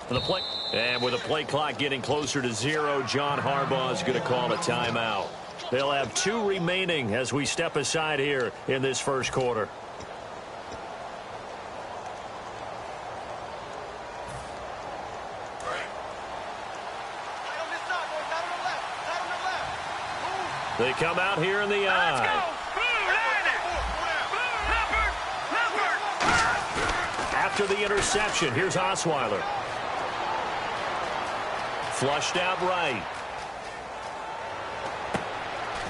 The play, and with the play clock getting closer to 0, John Harbaugh is going to call a timeout. They'll have 2 remaining as we step aside here in this first quarter. They come out here in the eye. After the interception, here's Osweiler. Flushed out right.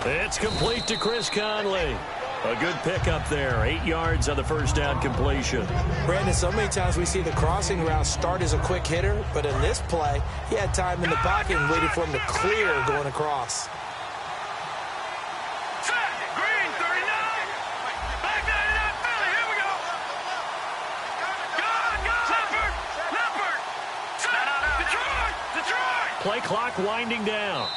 It's complete to Chris Conley. A good pickup there. 8 yards on the first down completion. Brandon, so many times we see the crossing route start as a quick hitter, but in this play, he had time in the pocket and waited for him to clear going across. Play clock winding down.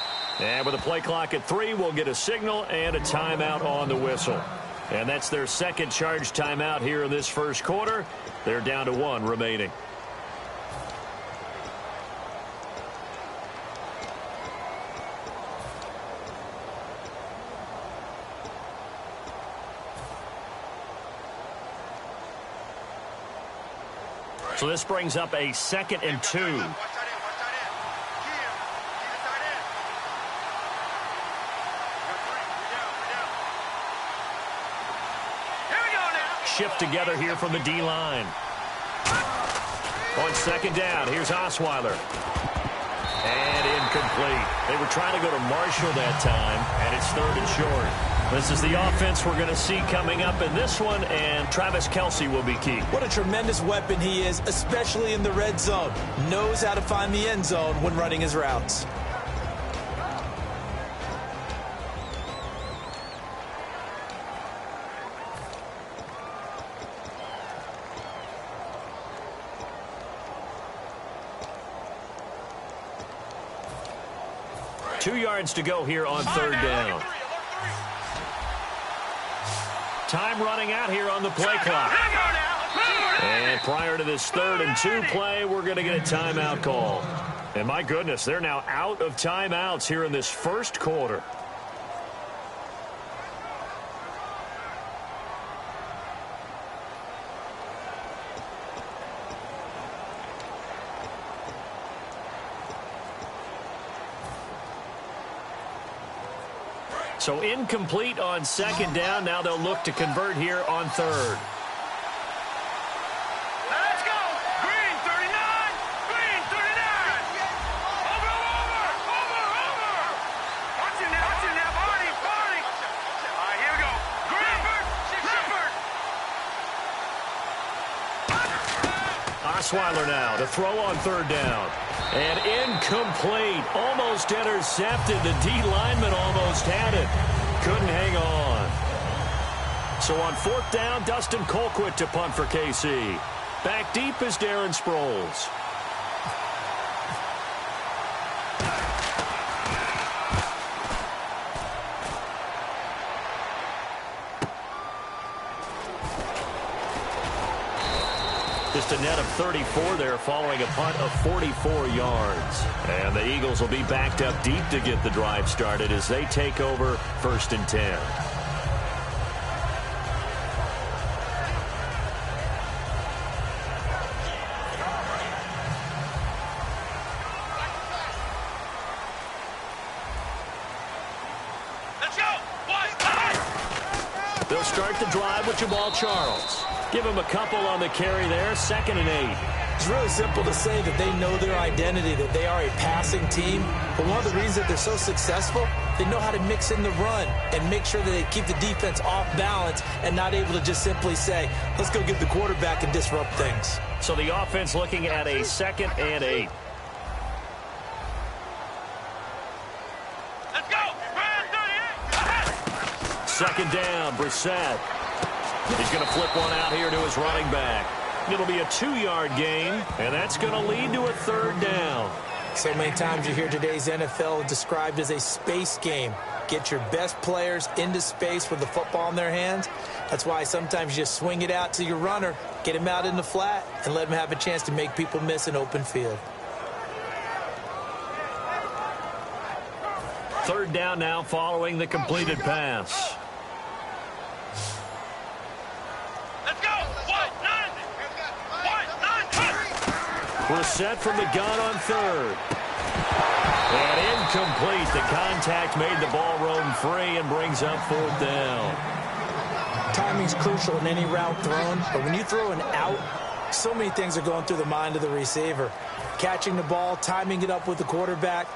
And with the play clock at 3, we'll get a signal and a timeout on the whistle. And that's their second charge timeout here in this first quarter. They're down to 1 remaining. So this brings up a 2nd and 2. Shift together here from the D-line. On 2nd down, here's Osweiler. And incomplete. They were trying to go to Marshall that time, and it's 3rd and short. This is the offense we're going to see coming up in this one, and Travis Kelce will be key. What a tremendous weapon he is, especially in the red zone. Knows how to find the end zone when running his routes. Two yards to go here on 3rd down. Time running out here on the play clock. And prior to this 3rd and 2 play, we're going to get a timeout call. And my goodness, they're now out of timeouts here in this first quarter. So incomplete on 2nd down. Now they'll look to convert here on 3rd. Let's go! Green, 39! Green, 39! Over! Watch him now, Barney! All right, here we go. Clifford! Osweiler now to throw on 3rd down. And incomplete. Almost intercepted. The D lineman almost had it. Couldn't hang on. So on 4th down, Dustin Colquitt to punt for KC. Back deep is Darren Sproles. Just a net of 34 there following a punt of 44 yards. And the Eagles will be backed up deep to get the drive started as they take over 1st and 10. Let's go! They'll start the drive with Jamal Charles. Give him a couple on the carry there, 2nd and 8. It's really simple to say that they know their identity, that they are a passing team. But one of the reasons that they're so successful, they know how to mix in the run and make sure that they keep the defense off balance and not able to just simply say, let's go get the quarterback and disrupt things. So the offense looking at a 2nd and 8. Let's go! Brand 38! 2nd down, Brissett. He's going to flip one out here to his running back. It'll be a 2-yard gain, and that's going to lead to a 3rd down. So many times you hear today's NFL described as a space game. Get your best players into space with the football in their hands. That's why sometimes you just swing it out to your runner, get him out in the flat, and let him have a chance to make people miss an open field. Third down now following the completed pass. Let's go. One, nine. We're set from the gun on third. And incomplete. The contact made the ball roam free and brings up fourth down. Timing's crucial in any route thrown, but when you throw an out, so many things are going through the mind of the receiver. Catching the ball, timing it up with the quarterback.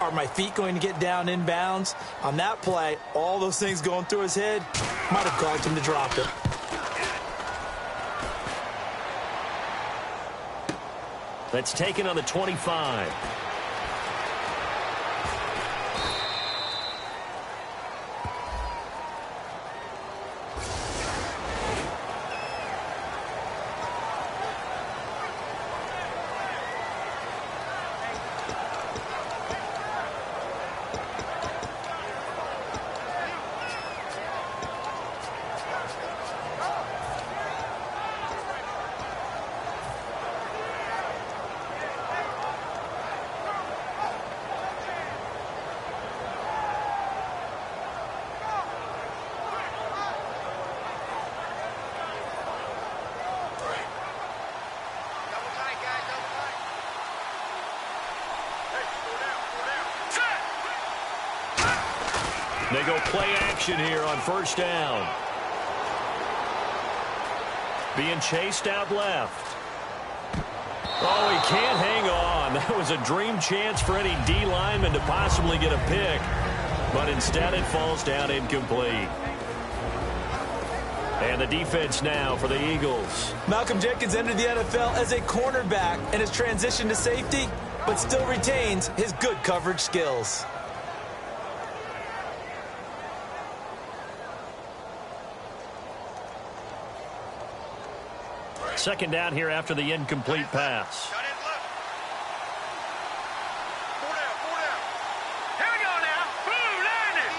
Are my feet going to get down in bounds? On that play, all those things going through his head might have caused him to drop it. That's taken on the 25. They go play action here on first down. Being chased out left. Oh, he can't hang on. That was a dream chance for any D lineman to possibly get a pick. But instead it falls down incomplete. And the defense now for the Eagles. Malcolm Jenkins entered the NFL as a cornerback and has transitioned to safety, but still retains his good coverage skills. Second down here after the incomplete pass. Four down. Here we go now. Boom, landing.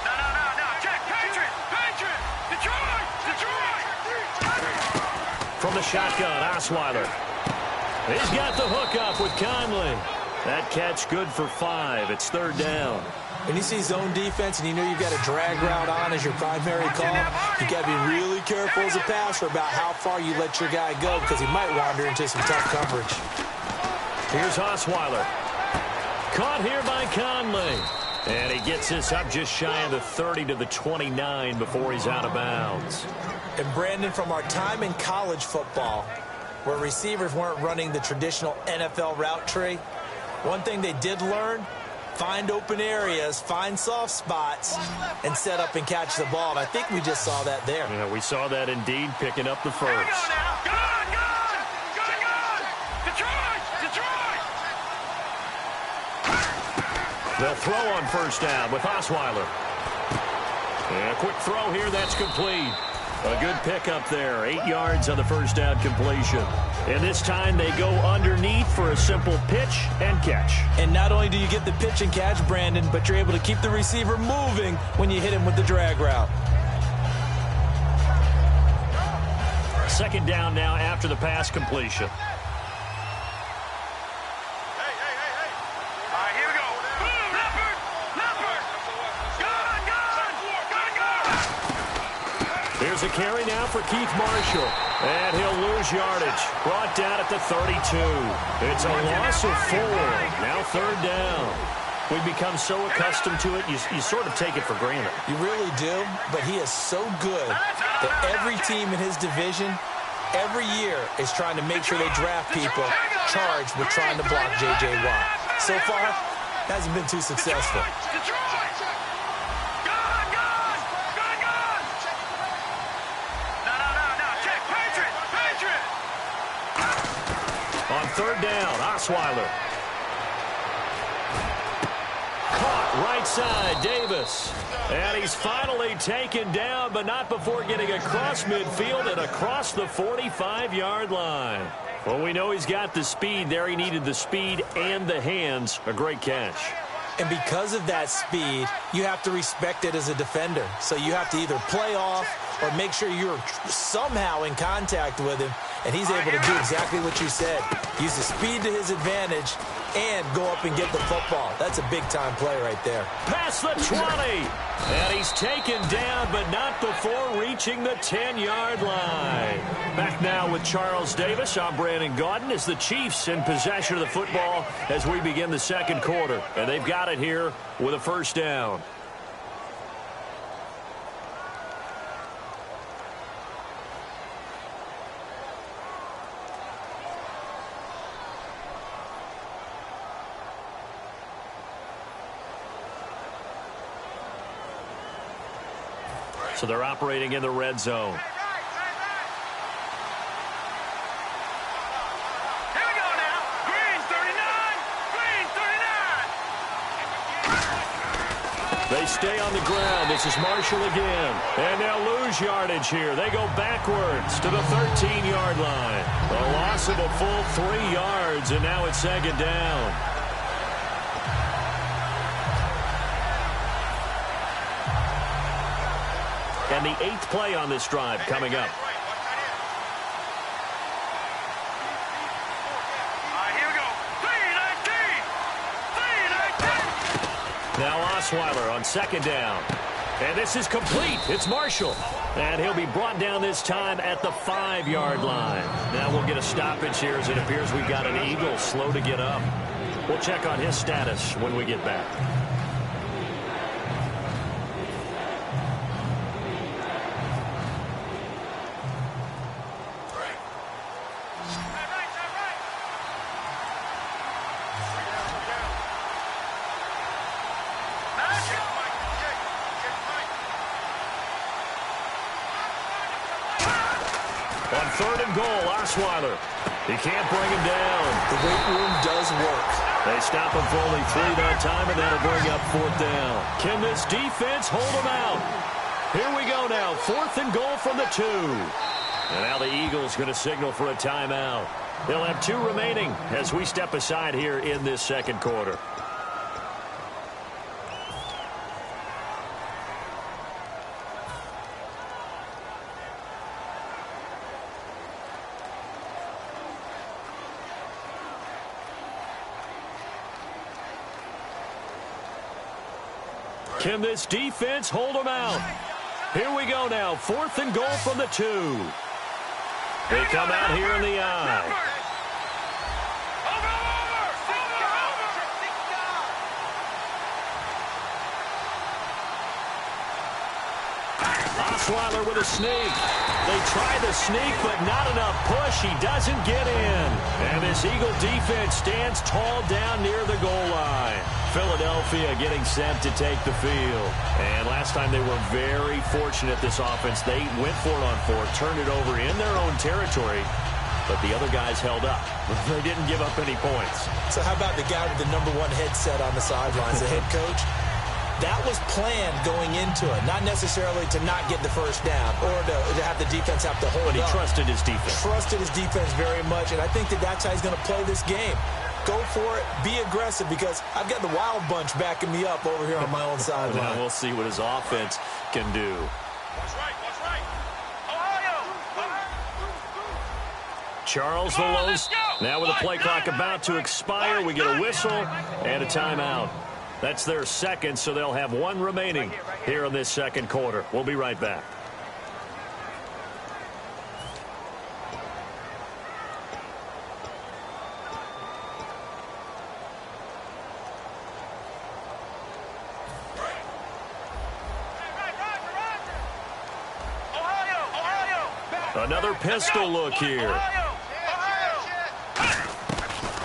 No. Check. Patriot. Detroit. From the shotgun, Osweiler. He's got the hook up with Conley. That catch good for 5. It's third down. When you see zone defense and you know you've got a drag route on as your primary call, you've got to be really careful as a passer about how far you let your guy go because he might wander into some tough coverage. Here's Osweiler. Caught here by Conley. And he gets this up just shy of the 30 to the 29 before he's out of bounds. And Brandon, from our time in college football, where receivers weren't running the traditional NFL route tree, one thing they did learn: find open areas, find soft spots, and set up and catch the ball. And I think we just saw that there. Yeah, we saw that indeed, picking up the first. Here we go now. Gone. Detroit. They'll throw on first down with Osweiler. And a quick throw here, that's complete. A good pickup there. 8 yards on the first down completion. And this time they go underneath for a simple pitch and catch. And not only do you get the pitch and catch, Brandon, but you're able to keep the receiver moving when you hit him with the drag route. Second down now after the pass completion. Hey. All right, here we go. Boom, Leopard. Gone. Here's a carry now for Keith Marshall. And he'll lose yardage. Brought down at the 32. It's a loss of 4. Now third down. We've become so accustomed to it, you sort of take it for granted. You really do, but he is so good that every team in his division, every year, is trying to make sure they draft people charged with trying to block J.J. Watt. So far, hasn't been too successful. Detroit. Gone. No. Check. Patriot. On third down, Osweiler. Caught right right side, Davis. And he's finally taken down, but not before getting across midfield and across the 45-yard line. Well, we know he's got the speed there. He needed the speed and the hands. A great catch. And because of that speed, you have to respect it as a defender. So you have to either play off or make sure you're somehow in contact with him. And he's able to do exactly what you said. Use the speed to his advantage and go up and get the football. That's a big-time play right there. Past the 20. And he's taken down, but not before reaching the 10-yard line. Back now with Charles Davis. I'm Brandon Gaudin as the Chiefs in possession of the football as we begin the second quarter. And they've got it here with a first down. So they're operating in the red zone. Here we go now. Green 39. Green 39. They stay on the ground. This is Marshall again. And they'll lose yardage here. They go backwards to the 13-yard line. A loss of a full 3 yards, and now it's second down. And the 8th play on this drive coming up. All right, here we go. 3-19. Now Osweiler on second down. And this is complete. It's Marshall. And he'll be brought down this time at the 5-yard line. Now we'll get a stoppage here as it appears we've got an Eagle slow to get up. We'll check on his status when we get back. On third and goal, Osweiler. He can't bring him down. The weight room does work. They stop him for only 3 that time, and that'll bring up fourth down. Can this defense hold him out? Here we go now. 4th and goal from the 2. And now the Eagles going to signal for a timeout. They'll have 2 remaining as we step aside here in this second quarter. Can this defense hold them out? Here we go now. 4th and goal from the 2. They come out here in the eye. Osweiler with a sneak. They try the sneak, but not enough push. He doesn't get in. And this Eagle defense stands tall down near the goal line. Philadelphia getting set to take the field. And last time they were very fortunate, this offense. They went for it on 4, turned it over in their own territory, but the other guys held up. They didn't give up any points. So how about the guy with the #1 headset on the sidelines, the head coach? That was planned going into it, not necessarily to not get the first down or to have the defense have to hold up. But he trusted his defense. Trusted his defense very much, and I think that's how he's going to play this game. Go for it, be aggressive, because I've got the wild bunch backing me up over here on my own sideline. Now we'll see what his offense can do. What's right? What's right? Ohio! Charles the Lowe's. Now with the play clock about to expire, we get a whistle and a timeout. That's their second, so they'll have 1 remaining here in this second quarter. We'll be right back. Another pistol look here.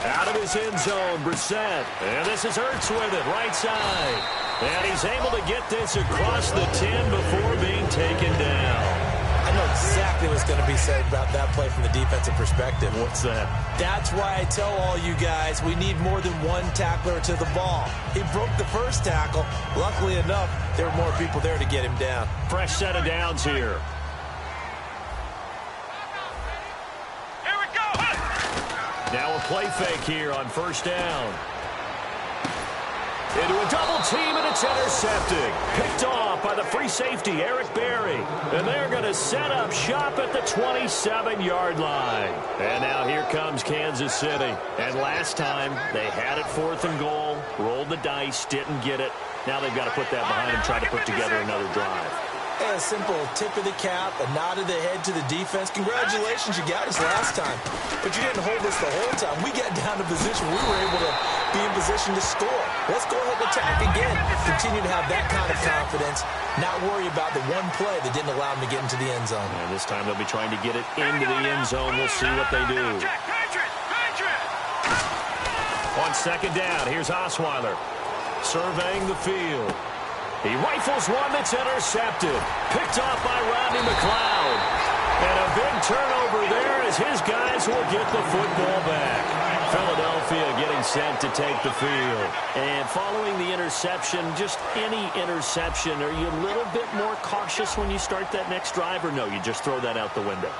Out of his end zone, Brissett. And this is Ertz with it, right side. And he's able to get this across the 10 before being taken down. I I know exactly what's going to be said about that play from the defensive perspective. What's that? That's why I tell all you guys we need more than one tackler to the ball. He broke the first tackle. Luckily enough, there were more people there to get him down. Fresh set of downs here. Here we go. Now a play fake here on first down. Into a double team, and it's intercepted. Picked off by the free safety, Eric Berry. And they're going to set up shop at the 27-yard line. And now here comes Kansas City. And last time, they had it 4th and goal, rolled the dice, didn't get it. Now they've got to put that behind them, try to put together another drive. A simple tip of the cap, a nod of the head to the defense. Congratulations, you got us last time. But you didn't hold us the whole time. We got down to position. We were able to be in position to score. Let's go ahead and attack again. Continue to have that kind of confidence. Not worry about the one play that didn't allow them to get into the end zone. And this time they'll be trying to get it into the end zone. We'll see what they do. On second down, here's Osweiler surveying the field. He rifles one that's intercepted. Picked off by Rodney McLeod. And a big turnover there as his guys will get the football back. Philadelphia getting set to take the field. And following the interception, just any interception, are you a little bit more cautious when you start that next drive, or no, you just throw that out the window?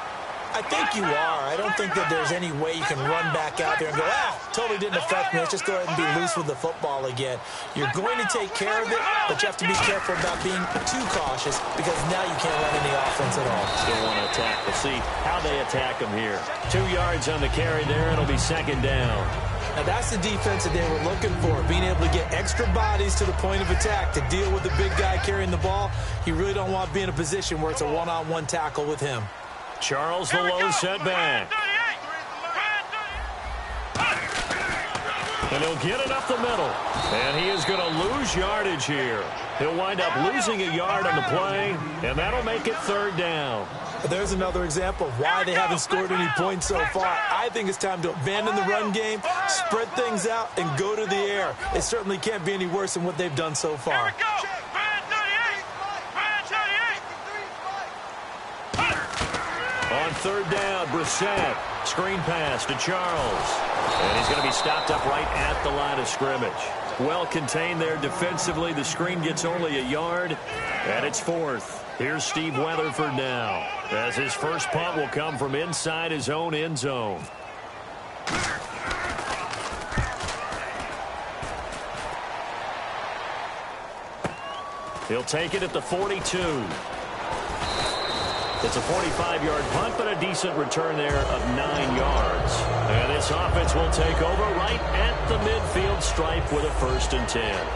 I think you are. I don't think that there's any way you can run back out there and go, totally didn't affect me. Let's just go ahead and be loose with the football again. You're going to take care of it, but you have to be careful about being too cautious because now you can't run any offense at all. Still want to attack. We'll see how they attack them here. 2 yards on the carry there. It'll be second down. Now that's the defense that they were looking for, being able to get extra bodies to the point of attack to deal with the big guy carrying the ball. You really don't want to be in a position where it's a one-on-one tackle with him. Charles the low setback. And he'll get it up the middle. And he is going to lose yardage here. He'll wind up losing a yard on the play, and that'll make it third down. There's another example of why they haven't scored any points so far. I think it's time to abandon the run game, spread things out, and go to the air. It certainly can't be any worse than what they've done so far. On third down, Brissett. Screen pass to Charles. And he's going to be stopped up right at the line of scrimmage. Well contained there defensively. The screen gets only a yard, and it's fourth. Here's Steve Weatherford now, as his first punt will come from inside his own end zone. He'll take it at the 42. It's a 45-yard punt, but a decent return there of 9 yards. And this offense will take over right at the midfield stripe with a 1st and 10.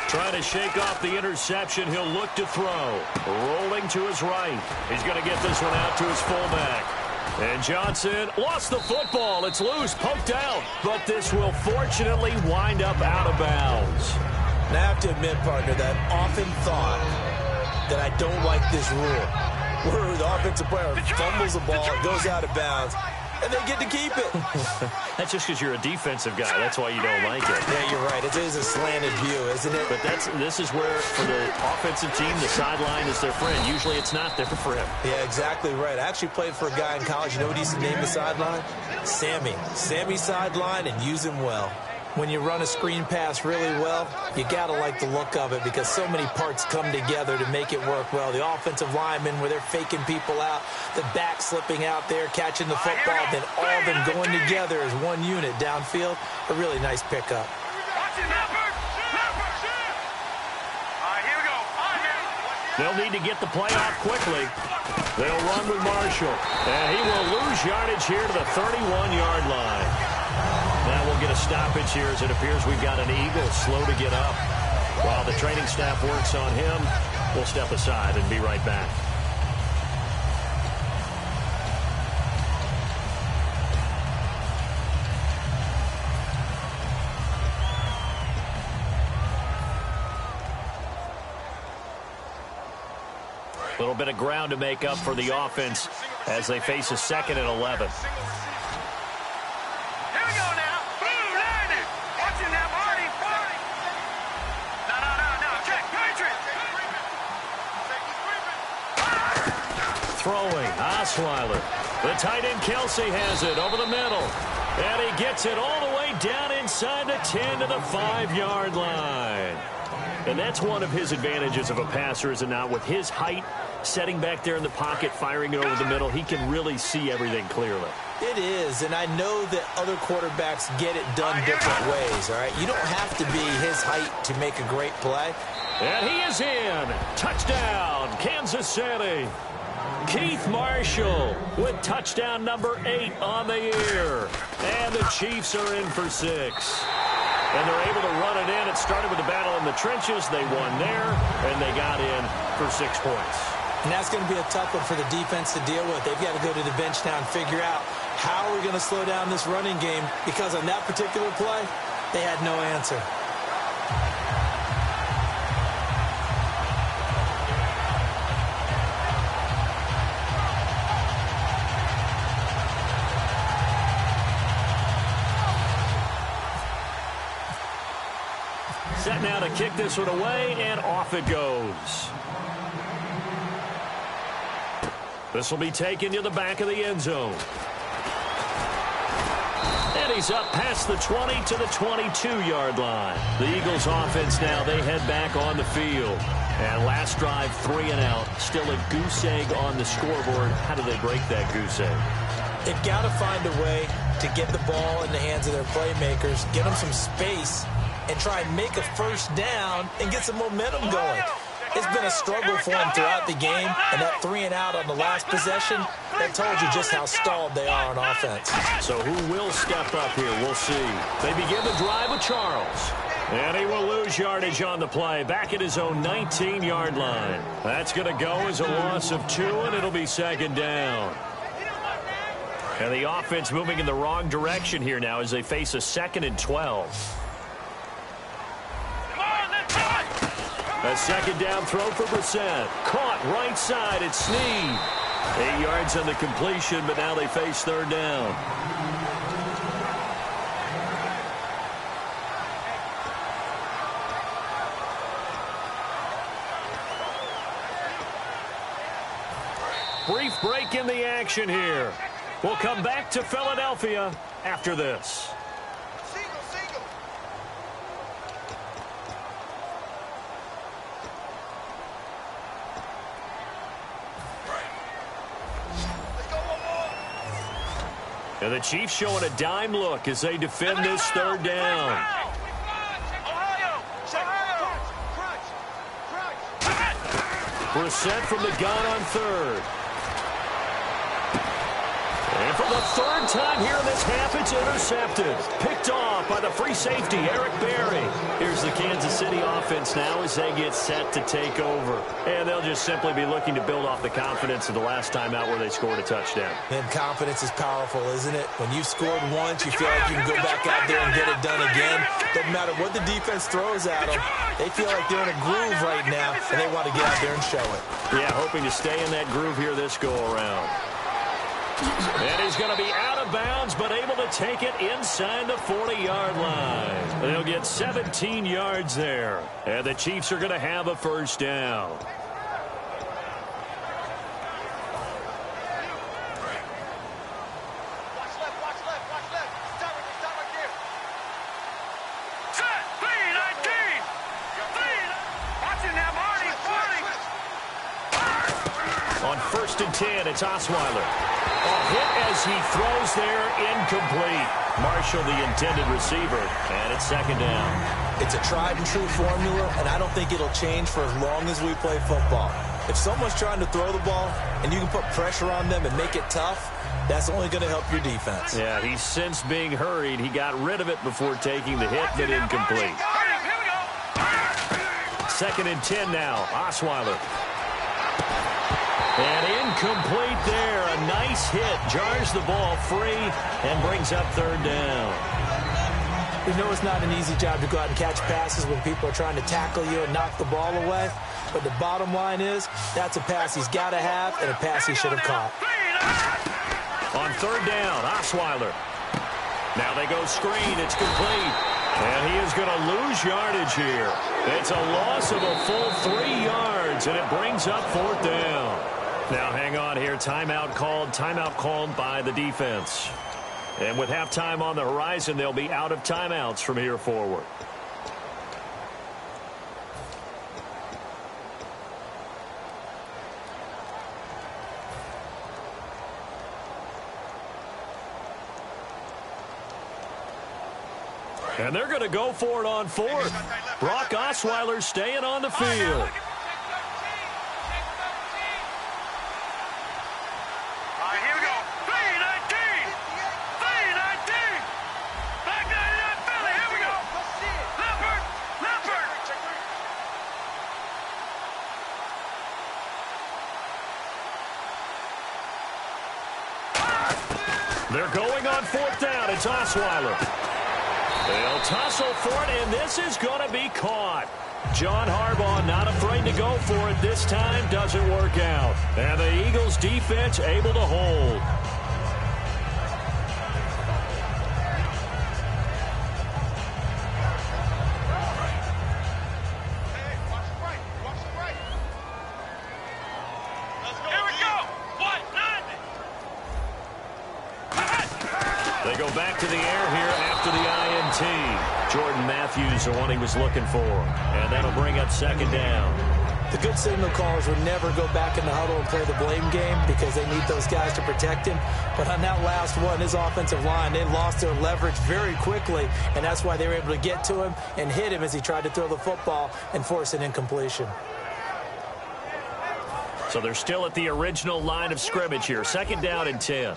Trying to shake off the interception. He'll look to throw. Rolling to his right. He's going to get this one out to his fullback. And Johnson lost the football. It's loose, poked out. But this will fortunately wind up out of bounds. And I have to admit, partner, that I've often thought that I don't like this rule. Where the offensive player fumbles the ball, goes out of bounds, and they get to keep it. That's just because you're a defensive guy. That's why you don't like it. Yeah, you're right. It is a slanted view, isn't it? But this is where, for the offensive team, the sideline is their friend. Usually it's not there for him. Yeah, exactly right. I actually played for a guy in college. You know what he used to name the sideline? Sammy. Sammy sideline, and use him well. When you run a screen pass really well, you got to like the look of it because so many parts come together to make it work well. The offensive linemen, where they're faking people out, the back slipping out there, catching the football, then all of them going together as one unit downfield. A really nice pickup. They'll need to get the play off quickly. They'll run with Marshall. And he will lose yardage here to the 31-yard line. Now we'll get a stoppage here as it appears we've got an Eagle slow to get up. While the training staff works on him, we'll step aside and be right back. A little bit of ground to make up for the offense as they face a 2nd and 11. Here we go now. Blue line. Watch it now, Marty. No. Check. Patriot. Throwing, Osweiler. The tight end Kelsey has it over the middle. And he gets it all the way down inside the 10 to the 5-yard line. And that's one of his advantages of a passer, is it not? With his height, setting back there in the pocket, firing it over the middle, he can really see everything clearly. It is, and I know that other quarterbacks get it done different ways, all right? You don't have to be his height to make a great play. And he is in. Touchdown, Kansas City. Keith Marshall with touchdown number 8 on the year. And the Chiefs are in for 6. And they're able to run it in. It started with a battle in the trenches. They won there, and they got in for 6 points. And that's going to be a tough one for the defense to deal with. They've got to go to the bench now and figure out how we're going to slow down this running game, because on that particular play, they had no answer. Set now to kick this one away, and off it goes. This will be taken to the back of the end zone. And he's up past the 20 to the 22-yard line. The Eagles offense now, they head back on the field. And last drive, 3 and out. Still a goose egg on the scoreboard. How do they break that goose egg? They've got to find a way to get the ball in the hands of their playmakers, get them some space, and try and make a first down and get some momentum going. It's been a struggle for them throughout the game, and that 3 and out on the last possession, that told you just how stalled they are on offense. So who will step up here? We'll see. They begin the drive with Charles. And he will lose yardage on the play, back at his own 19-yard line. That's going to go as a loss of 2, and it'll be 2nd down. And the offense moving in the wrong direction here now as they face a 2nd and 12. A 2nd down throw for Brissett. Caught right side. It's Snead. 8 yards on the completion, but now they face 3rd down. Brief break in the action here. We'll come back to Philadelphia after this. And the Chiefs showing a dime look as they defend this 3rd down. Brissett from the gun on 3rd. And for the 3rd time here in this half, it's intercepted. Picked off by the free safety, Eric Berry. Here's the Kansas City offense now as they get set to take over. And they'll just simply be looking to build off the confidence of the last time out where they scored a touchdown. And confidence is powerful, isn't it? When you've scored once, you feel like you can go back out there and get it done again. Doesn't matter what the defense throws at them. They feel like they're in a groove right now, and they want to get out there and show it. Yeah, hoping to stay in that groove here this go-around. And he's going to be out of bounds, but able to take it inside the 40-yard line. They'll get 17 yards there. And the Chiefs are going to have a 1st down. Watch left. Stop right there. Set. 3-19. Watch it now, Marty. On 1st and 10, it's Osweiler. A hit as he throws there, incomplete. Marshall, the intended receiver, and it's 2nd down. It's a tried-and-true formula, and I don't think it'll change for as long as we play football. If someone's trying to throw the ball and you can put pressure on them and make it tough, that's only going to help your defense. Yeah, he's since being hurried. He got rid of it before taking the hit, but incomplete. 2nd and 10 now, Osweiler. And incomplete there. A nice hit. Jars the ball free and brings up 3rd down. We know it's not an easy job to go out and catch passes when people are trying to tackle you and knock the ball away. But the bottom line is that's a pass he's got to have and a pass he should have caught. On third down, Osweiler. Now they go screen. It's complete. And he is going to lose yardage here. It's a loss of a full 3 yards, and it brings up fourth down. Now hang on here. Timeout called by the defense. And with halftime on the horizon, they'll be out of timeouts from here forward. And they're going to go for it on fourth. Brock Osweiler staying on the field. They're going on fourth down. It's Osweiler. They'll tussle for it, and this is going to be caught. John Harbaugh not afraid to go for it this time. Doesn't work out. And the Eagles defense able to hold. They go back to the air here after the INT. Jordan Matthews, the one he was looking for. And that'll bring up second down. The good signal callers would never go back in the huddle and play the blame game because they need those guys to protect him. But on that last one, his offensive line, they lost their leverage very quickly, and that's why they were able to get to him and hit him as he tried to throw the football and force an incompletion. So they're still at the original line of scrimmage here. Second down and 10.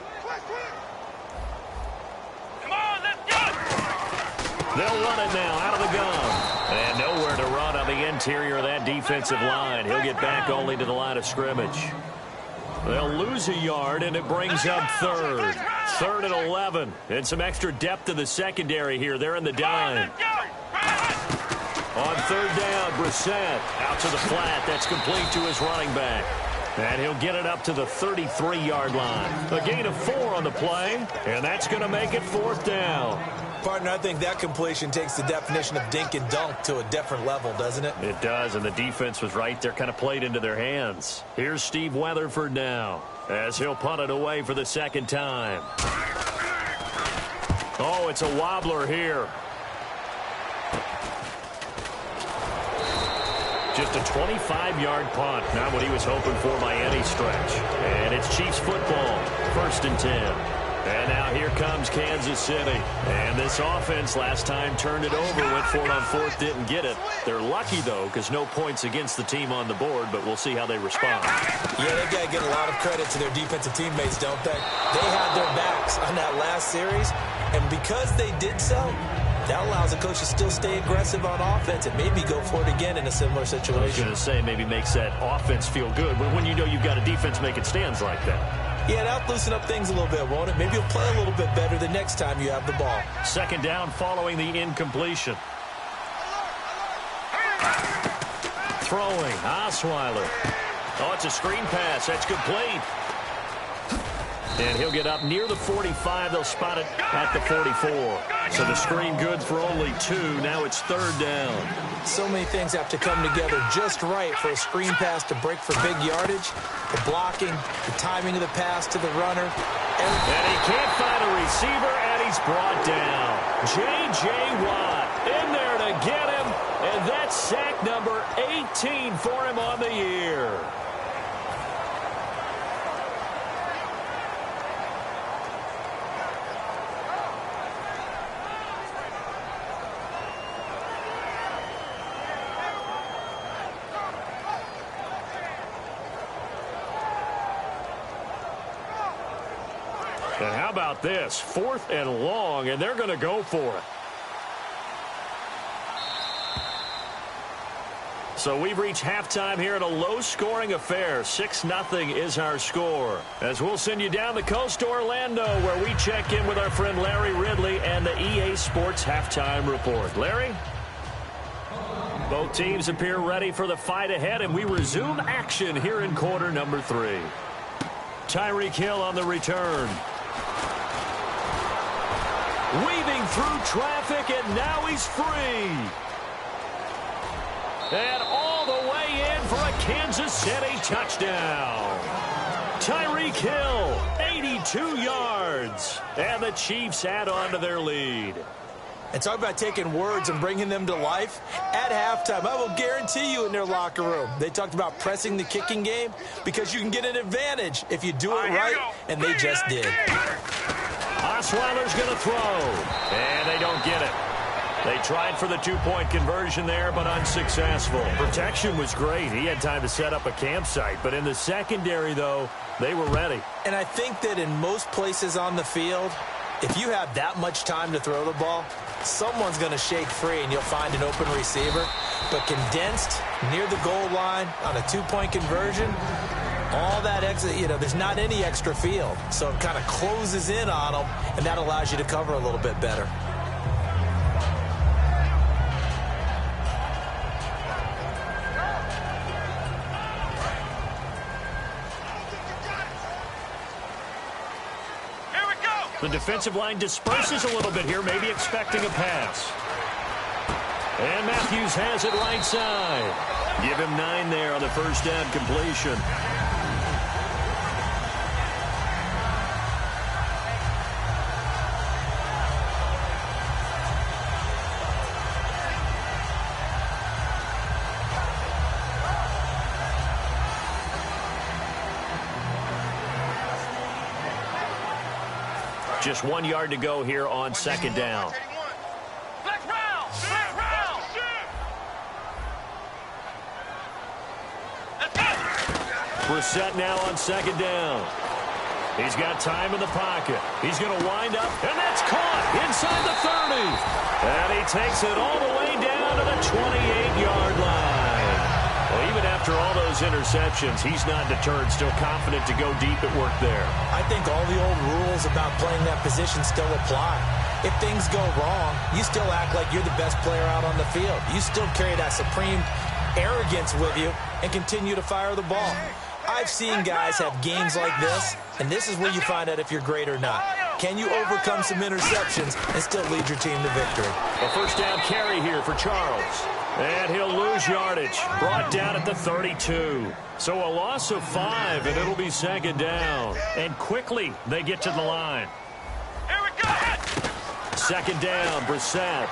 They'll run it now out of the gun. And nowhere to run on the interior of that defensive line. He'll get back only to the line of scrimmage. They'll lose a yard, and it brings up third. Third and 11. And some extra depth to the secondary here. They're in the dime. On third down, Brissett out to the flat. That's complete to his running back. And he'll get it up to the 33-yard line. A gain of 4 on the play, and that's going to make it fourth down. Partner, I think that completion takes the definition of dink and dunk to a different level, doesn't it? It does, and the defense was right there, kind of played into their hands. Here's Steve Weatherford now, as he'll punt it away for the second time. Oh, it's a wobbler here. Just a 25-yard punt, not what he was hoping for by any stretch. And it's Chiefs football, first and 10. And now here comes Kansas City. And this offense last time turned it over, went for it on fourth, didn't get it. They're lucky, though, because no points against the team on the board, but we'll see how they respond. Yeah, they got to get a lot of credit to their defensive teammates, don't they? They had their backs on that last series, and because they did so, that allows the coach to still stay aggressive on offense and maybe go for it again in a similar situation. I was going to say maybe makes that offense feel good, but when you know you've got a defense making stands like that. Yeah, that'll loosen up things a little bit, won't it? Maybe you'll play a little bit better the next time you have the ball. Second down following the incompletion. Throwing, Osweiler. Oh, it's a screen pass. That's complete. And he'll get up near the 45. They'll spot it at the 44. So the screen good for only 2. Now it's third down. So many things have to come together just right for a screen pass to break for big yardage. The blocking, the timing of the pass to the runner. And he can't find a receiver, and he's brought down. J.J. Watt in there to get him. And that's sack number 18 for him on the year. And how about this? Fourth and long, and they're going to go for it. So we've reached halftime here in a low-scoring affair. 6-0 is our score. As we'll send you down the coast to Orlando, where we check in with our friend Larry Ridley and the EA Sports Halftime Report. Larry? Both teams appear ready for the fight ahead, and we resume action here in quarter number 3. Tyreek Hill on the return. Weaving through traffic, and now he's free. And all the way in for a Kansas City touchdown. Tyreek Hill, 82 yards. And the Chiefs add on to their lead. And talk about taking words and bringing them to life. At halftime, I will guarantee you in their locker room, they talked about pressing the kicking game because you can get an advantage if you do it right, and they just did. Osweiler's going to throw, and they don't get it. They tried for the two-point conversion there, but unsuccessful. Protection was great. He had time to set up a campsite. But in the secondary, though, they were ready. And I think that in most places on the field, if you have that much time to throw the ball, someone's going to shake free and you'll find an open receiver. But condensed near the goal line on a two-point conversion, all that extra, there's not any extra field. So it kind of closes in on them, and that allows you to cover a little bit better. The defensive line disperses a little bit here, maybe expecting a pass. And Matthews has it right side. Give him 9 there on the first down completion. Just 1 yard to go here on second down. Brissett now on second down. He's got time in the pocket. He's going to wind up, and that's caught inside the 30. And he takes it all the way down to the 28-yard line. Well, even after all those interceptions, he's not deterred, still confident to go deep at work there. I think all the old rules about playing that position still apply. If things go wrong, you still act like you're the best player out on the field. You still carry that supreme arrogance with you and continue to fire the ball. I've seen guys have games like this, and this is where you find out if you're great or not. Can you overcome some interceptions and still lead your team to victory? A first down carry here for Charles. And he'll lose yardage. Brought down at the 32. So a loss of 5, and it'll be second down. And quickly, they get to the line. Here we go. Second down, Brissett.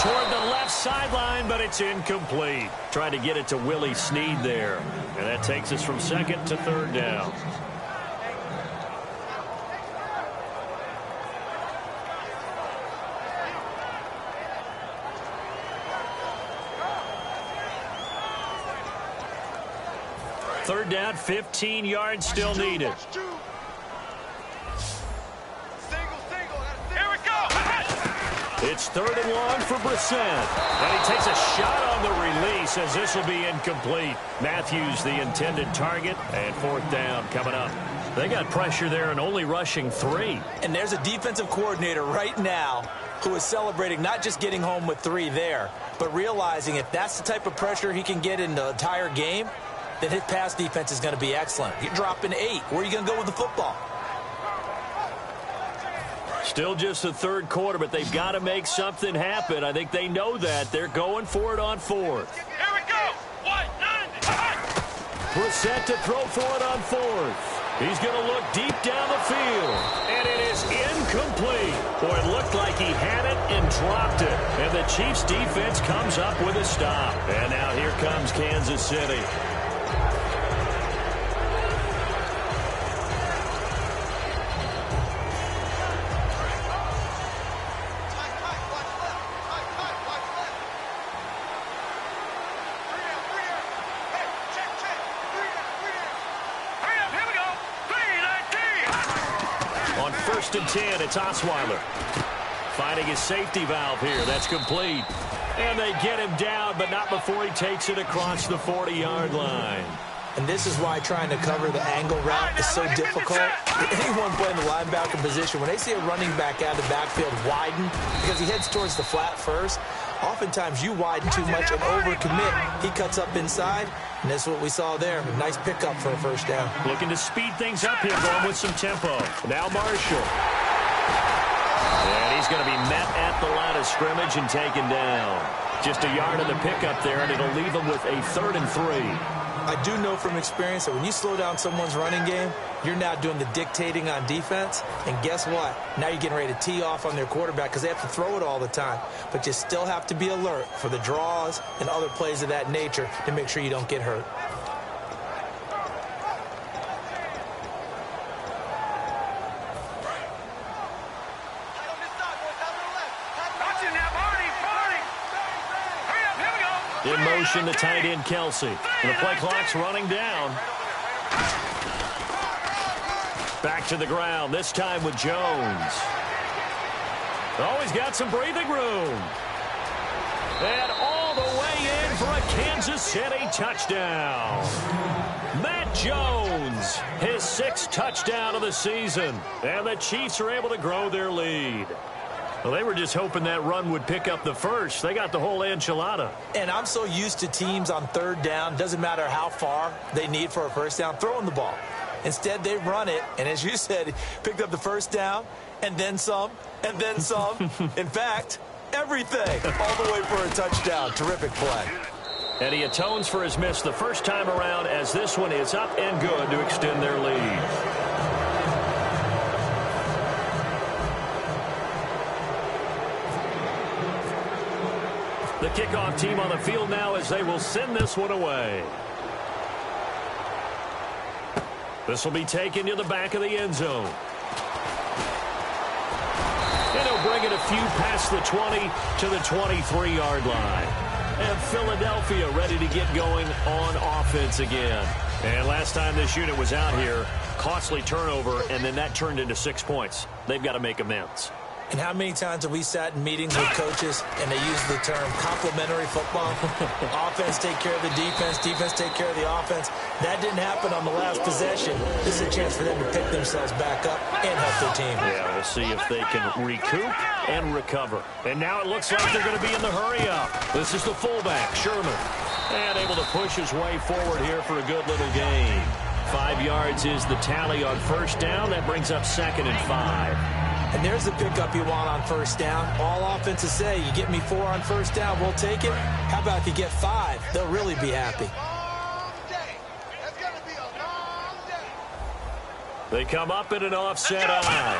Toward the left sideline, but it's incomplete. Trying to get it to Willie Snead there. And that takes us from second to third down. Third down, 15 yards still needed. Here we go. It's third and long for Brissett. And he takes a shot on the release as this will be incomplete. Matthews, the intended target, and fourth down coming up. They got pressure there and only rushing 3. And there's a defensive coordinator right now who is celebrating not just getting home with 3 there, but realizing if that's the type of pressure he can get in the entire game, then his pass defense is going to be excellent. You're dropping 8. Where are you going to go with the football? Still just the third quarter, but they've got to make something happen. I think they know that. They're going for it on fourth. Here we go. 190. Brissett to throw for it on fourth. He's going to look deep down the field. And it is incomplete. Boy, it looked like he had it and dropped it. And the Chiefs defense comes up with a stop. And now here comes Kansas City. Hurry up, here we go. 319. On first and 10, it's Osweiler. Finding his safety valve here. That's complete. And they get him down, but not before he takes it across the 40-yard line. And this is why trying to cover the angle route is so difficult. Anyone playing the linebacker position, when they see a running back out of the backfield widen, because he heads towards the flat first, oftentimes you widen too much and overcommit. He cuts up inside, and that's what we saw there. A nice pickup for a first down. Looking to speed things up here, going with some tempo. Now Marshall. And he's going to be met at the line of scrimmage and taken down. Just a yard of the pickup there, and it'll leave him with a 3rd and 3. I do know from experience that when you slow down someone's running game, you're now doing the dictating on defense. And guess what? Now you're getting ready to tee off on their quarterback because they have to throw it all the time. But you still have to be alert for the draws and other plays of that nature to make sure you don't get hurt. In motion, the tight end, Kelsey. And the play clock's running down. Back to the ground, this time with Jones. Oh, he's got some breathing room. And all the way in for a Kansas City touchdown. Matt Jones, his 6th touchdown of the season. And the Chiefs are able to grow their lead. Well, they were just hoping that run would pick up the first. They got the whole enchilada. And I'm so used to teams on 3rd down, doesn't matter how far they need for a first down, throwing the ball. Instead, they run it, and as you said, picked up the first down, and then some, and then some. In fact, everything, all the way for a touchdown. Terrific play. And he atones for his miss the first time around as this one is up and good to extend their lead. The kickoff team on the field now as they will send this one away. This will be taken to the back of the end zone. And he'll bring it a few past the 20 to the 23-yard line. And Philadelphia ready to get going on offense again. And last time this unit was out here, costly turnover, and then that turned into 6 points. They've got to make amends. And how many times have we sat in meetings with coaches and they use the term complementary football? Offense take care of the defense, defense take care of the offense. That didn't happen on the last possession. This is a chance for them to pick themselves back up and help their team. Yeah, we'll see if they can recoup and recover. And now it looks like they're going to be in the hurry-up. This is the fullback, Sherman. And able to push his way forward here for a good little gain. 5 yards is the tally on first down. That brings up 2nd and 5. And there's the pickup you want on first down. All offenses say, you get me 4 on first down, we'll take it. How about if you get 5? They'll really be happy. They come up in an offset eye.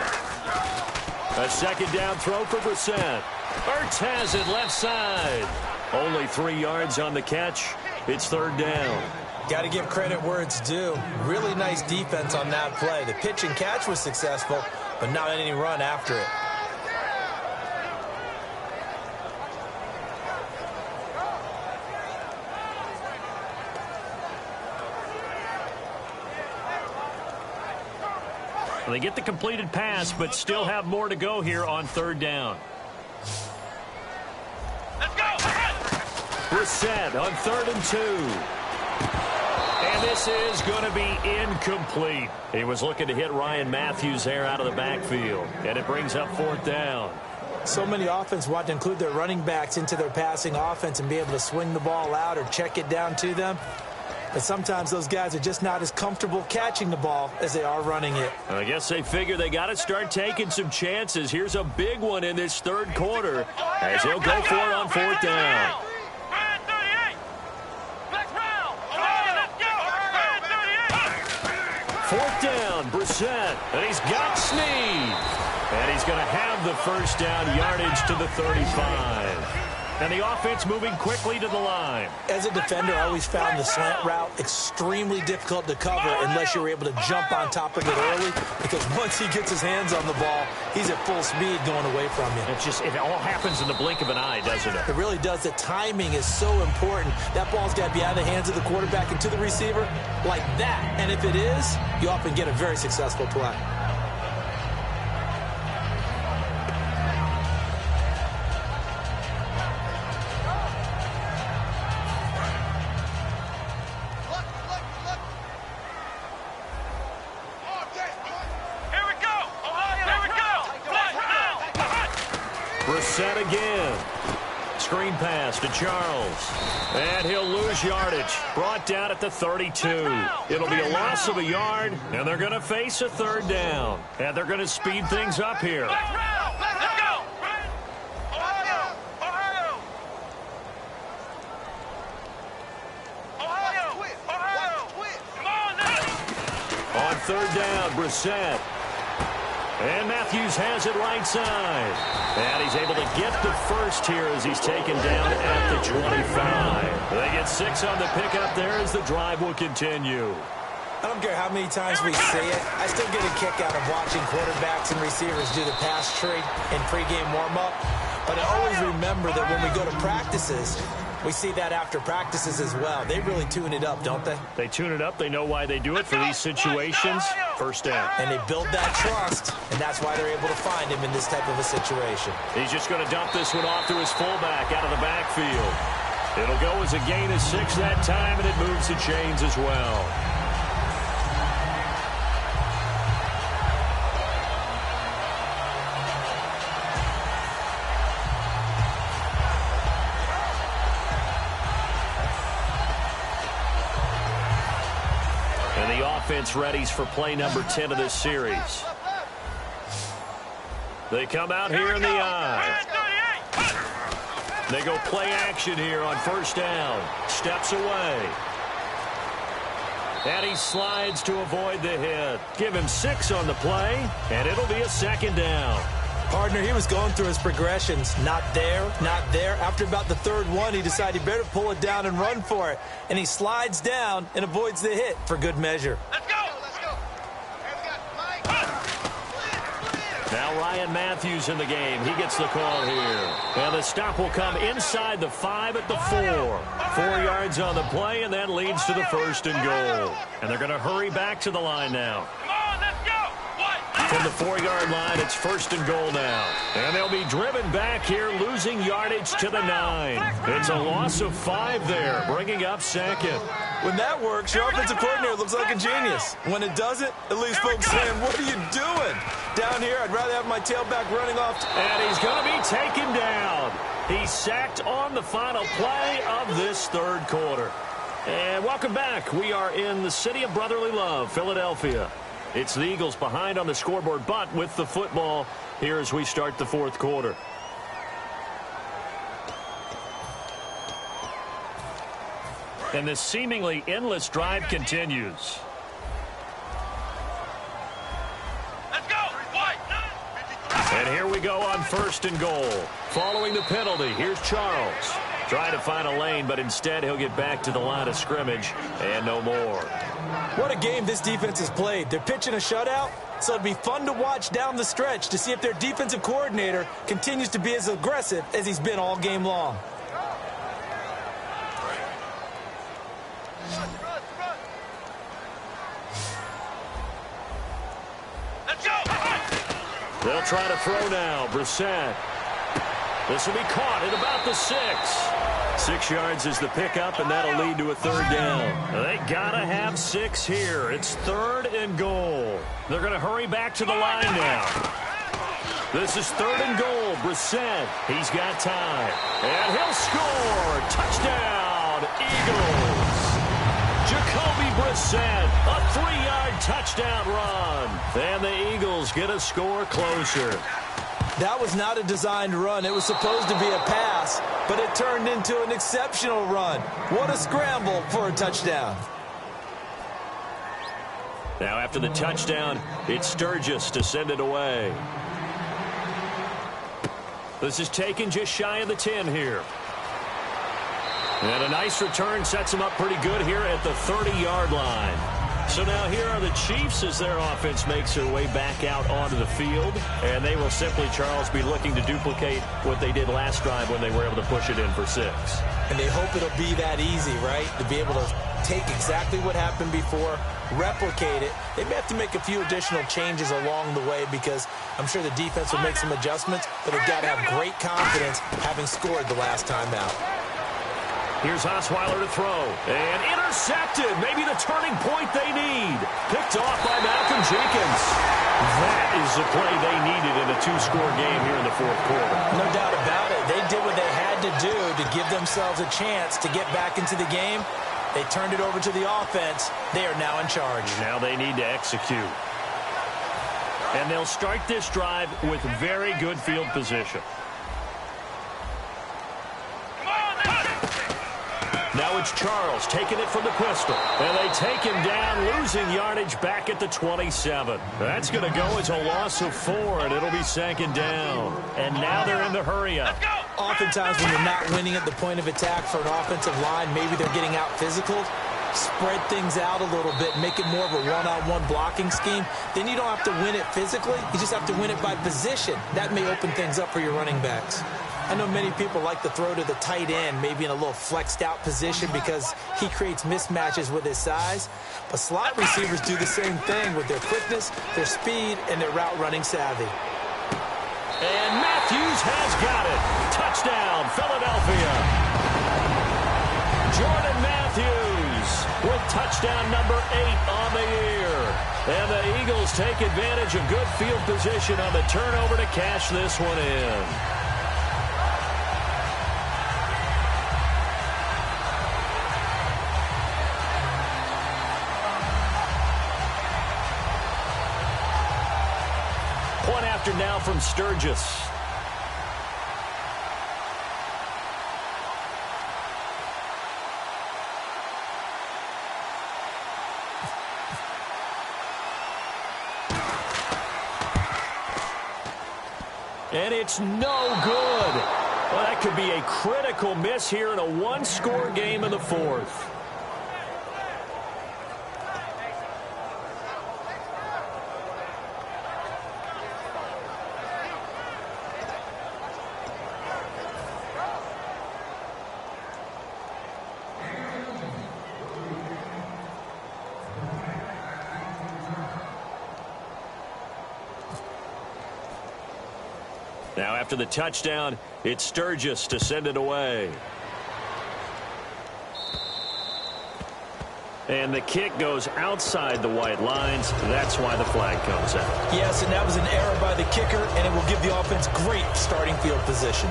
A 2nd down throw for Brissett. Ertz has it left side. Only 3 yards on the catch. It's 3rd down. Got to give credit where it's due. Really nice defense on that play. The pitch and catch was successful, but not any run after it. They get the completed pass, but still have more to go here on 3rd down. Let's go! Brissett on 3rd and 2. And this is going to be incomplete. He was looking to hit Ryan Matthews there out of the backfield. And it brings up 4th down. So many offenses want to include their running backs into their passing offense and be able to swing the ball out or check it down to them. But sometimes those guys are just not as comfortable catching the ball as they are running it. I guess they figure they got to start taking some chances. Here's a big one in this 3rd quarter as he'll go for it on 4th down. 4th down, Brissett, and he's got Snead. And he's going to have the first down, yardage to the 35. And the offense moving quickly to the line. As a defender, I always found the slant route extremely difficult to cover unless you're able to jump on top of it early, because once he gets his hands on the ball, he's at full speed going away from you. It all happens in the blink of an eye, doesn't it? It really does. The timing is so important. That ball's got to be out of the hands of the quarterback and to the receiver like that. And if it is, you often get a very successful play. again. Screen pass to Charles. And he'll lose yardage. Brought down at the 32. It'll be a loss of a yard, and they're going to face a third down. And they're going to speed things up here. Let's go! Ohio! Ohio! Ohio! Ohio! Come on now! On third down, Brissett. And Matthews has it right side. And he's able to get the first here as he's taken down at the 25. They get 6 on the pickup there as the drive will continue. I don't care how many times we see it. I still get a kick out of watching quarterbacks and receivers do the pass tree in pregame warm-up. But I always remember that when we go to practices, we see that after practices as well. They really tune it up, don't they? They tune it up. They know why they do it for these situations. First down. And they build that trust, and that's why they're able to find him in this type of a situation. He's just going to dump this one off to his fullback out of the backfield. It'll go as a gain of 6 that time, and it moves the chains as well. Offense readies for play number 10 of this series. They come out here in the eye. They go play action here on first down. Steps away. And he slides to avoid the hit. Give him 6 on the play, and it'll be a second down. Partner, he was going through his progressions. Not there, not there. After about the third one, he decided he better pull it down and run for it. And he slides down and avoids the hit for good measure. Let's go! Let's go! Now Ryan Matthews in the game. He gets the call here. And the stop will come inside the 5 at the 4. 4 yards on the play, and that leads to the first and goal. And they're going to hurry back to the line now. Come on, let's go! From the 4-yard line, it's first and goal now. And they'll be driven back here, losing yardage to the 9. It's a loss of 5 there, bringing up second. When that works, your offensive coordinator looks like a genius. When it doesn't, at least folks saying, what are you doing? Down here, I'd rather have my tailback running off. And he's going to be taken down. He's sacked on the final play of this third quarter. And welcome back. We are in the city of brotherly love, Philadelphia. It's the Eagles behind on the scoreboard, but with the football here as we start the fourth quarter. And this seemingly endless drive continues. Let's go! And here we go on first and goal. Following the penalty, here's Charles. Trying to find a lane, but instead he'll get back to the line of scrimmage and no more. What a game this defense has played. They're pitching a shutout, so it'd be fun to watch down the stretch to see if their defensive coordinator continues to be as aggressive as he's been all game long. Let's go! They'll try to throw now. Brissett. This will be caught at about the 6. 6 yards is the pickup, and that'll lead to a third down. They got to have 6 here. It's third and goal. They're going to hurry back to the line now. This is third and goal. Brissett, he's got time. And he'll score. Touchdown, Eagles. Jacoby Brissett, a 3-yard touchdown run. And the Eagles get a score closer. That was not a designed run. It was supposed to be a pass, but it turned into an exceptional run. What a scramble for a touchdown. Now after the touchdown, it's Sturgis to send it away. This is taken just shy of the 10 here. And a nice return sets him up pretty good here at the 30-yard line. So now here are the Chiefs as their offense makes their way back out onto the field. And they will simply, Charles, be looking to duplicate what they did last drive when they were able to push it in for 6. And they hope it'll be that easy, right? To be able to take exactly what happened before, replicate it. They may have to make a few additional changes along the way because I'm sure the defense will make some adjustments, but they've got to have great confidence having scored the last time out. Here's Osweiler to throw. And intercepted. Maybe the turning point they need. Picked off by Malcolm Jenkins. That is the play they needed in a two-score game here in the fourth quarter. No doubt about it. They did what they had to do to give themselves a chance to get back into the game. They turned it over to the offense. They are now in charge. Now they need to execute. And they'll start this drive with very good field position. Now it's Charles taking it from the pistol. And they take him down, losing yardage back at the 27. That's going to go as a loss of 4, and it'll be second down. And now they're in the hurry-up. Oftentimes when you're not winning at the point of attack for an offensive line, maybe they're getting out physical. Spread things out a little bit, make it more of a one-on-one blocking scheme. Then you don't have to win it physically. You just have to win it by position. That may open things up for your running backs. I know many people like to throw to the tight end, maybe in a little flexed out position because he creates mismatches with his size. But slot receivers do the same thing with their quickness, their speed, and their route running savvy. And Matthews has got it. Touchdown, Philadelphia. Jordan Matthews with touchdown number 8 on the year. And the Eagles take advantage of good field position on the turnover to cash this one in. Point after now from Sturgis. And it's no good. Well, that could be a critical miss here in a one-score game in the fourth. Now after the touchdown, it's Sturgis to send it away. And the kick goes outside the white lines. That's why the flag comes out. Yes, and that was an error by the kicker, and it will give the offense great starting field position.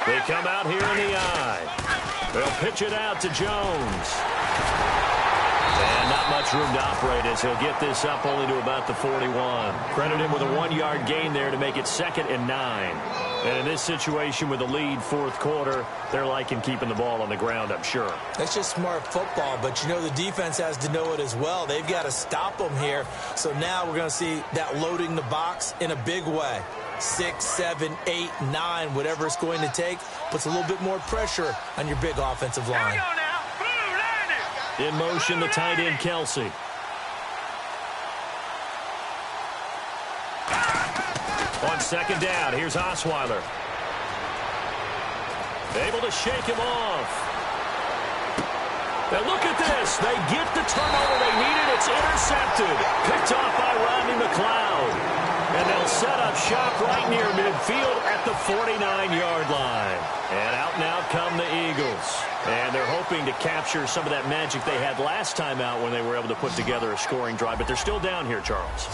They come out here in the eye. They'll pitch it out to Jones. And not much room to operate as he'll get this up only to about the 41. Credit him with a 1-yard gain there to make it 2nd and 9. And in this situation with the lead fourth quarter, they're liking keeping the ball on the ground, I'm sure. That's just smart football, but you know the defense has to know it as well. They've got to stop them here. So now we're going to see that loading the box in a big way. 6, 7, 8, 9, whatever it's going to take, puts a little bit more pressure on your big offensive line. In motion, the tight end, Kelsey. On second down, here's Osweiler. Able to shake him off. And look at this. They get the turnover they needed. It's intercepted. Picked off by Rodney McLeod. And they'll set up shop right near midfield at the 49-yard line. And out now come the Eagles. And they're hoping to capture some of that magic they had last time out when they were able to put together a scoring drive. But they're still down here, Charles.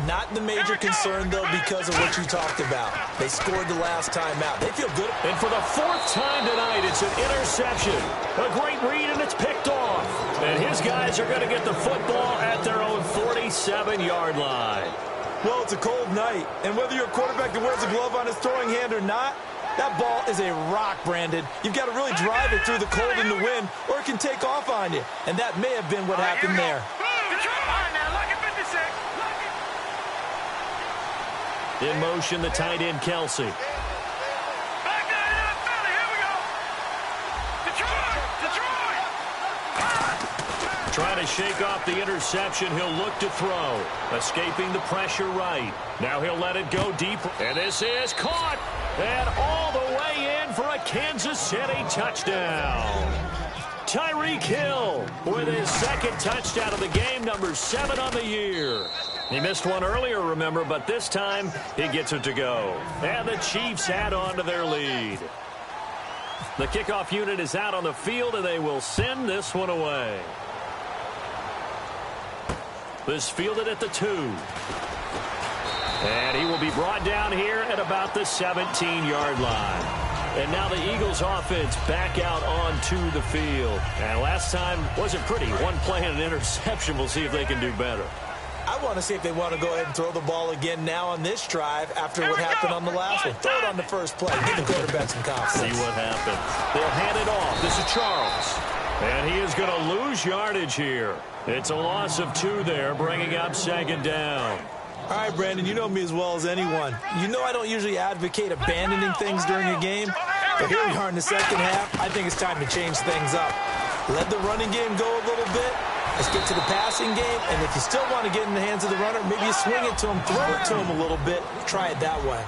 Not the major concern, though, because of what you talked about. They scored the last time out. They feel good. And for the 4th time tonight, it's an interception. A great read, and it's picked off. And his guys are going to get the football at their own 47-yard line. Well, it's a cold night, and whether you're a quarterback that wears a glove on his throwing hand or not, that ball is a rock, Brandon. You've got to really drive it through the cold and the wind, or it can take off on you. And that may have been what happened there. In motion, the tight end, Kelsey. Trying to to shake off the interception. He'll look to throw. Escaping the pressure right. Now he'll let it go deep. And this is caught. And all the way in for a Kansas City touchdown. Tyreek Hill with his second touchdown of the game, number 7 on the year. He missed one earlier, remember, but this time he gets it to go. And the Chiefs add on to their lead. The kickoff unit is out on the field, and they will send this one away. This fielded at the 2. And he will be brought down here at about the 17-yard line. And now the Eagles offense back out onto the field. And last time wasn't pretty. One play and an interception. We'll see if they can do better. I want to see if they want to go ahead and throw the ball again now on this drive after what happened on the last one. Throw it on the first play. Give the quarterback some confidence. See what happens. They'll hand it off. This is Charles. And he is going to lose yardage here. It's a loss of 2 there, bringing up 2nd down. All right, Brandon, you know me as well as anyone. You know I don't usually advocate abandoning things during a game, but here we are in the second half. I think it's time to change things up. Let the running game go a little bit. Let's get to the passing game, and if you still want to get in the hands of the runner, maybe you swing it to him, throw it to him a little bit, try it that way.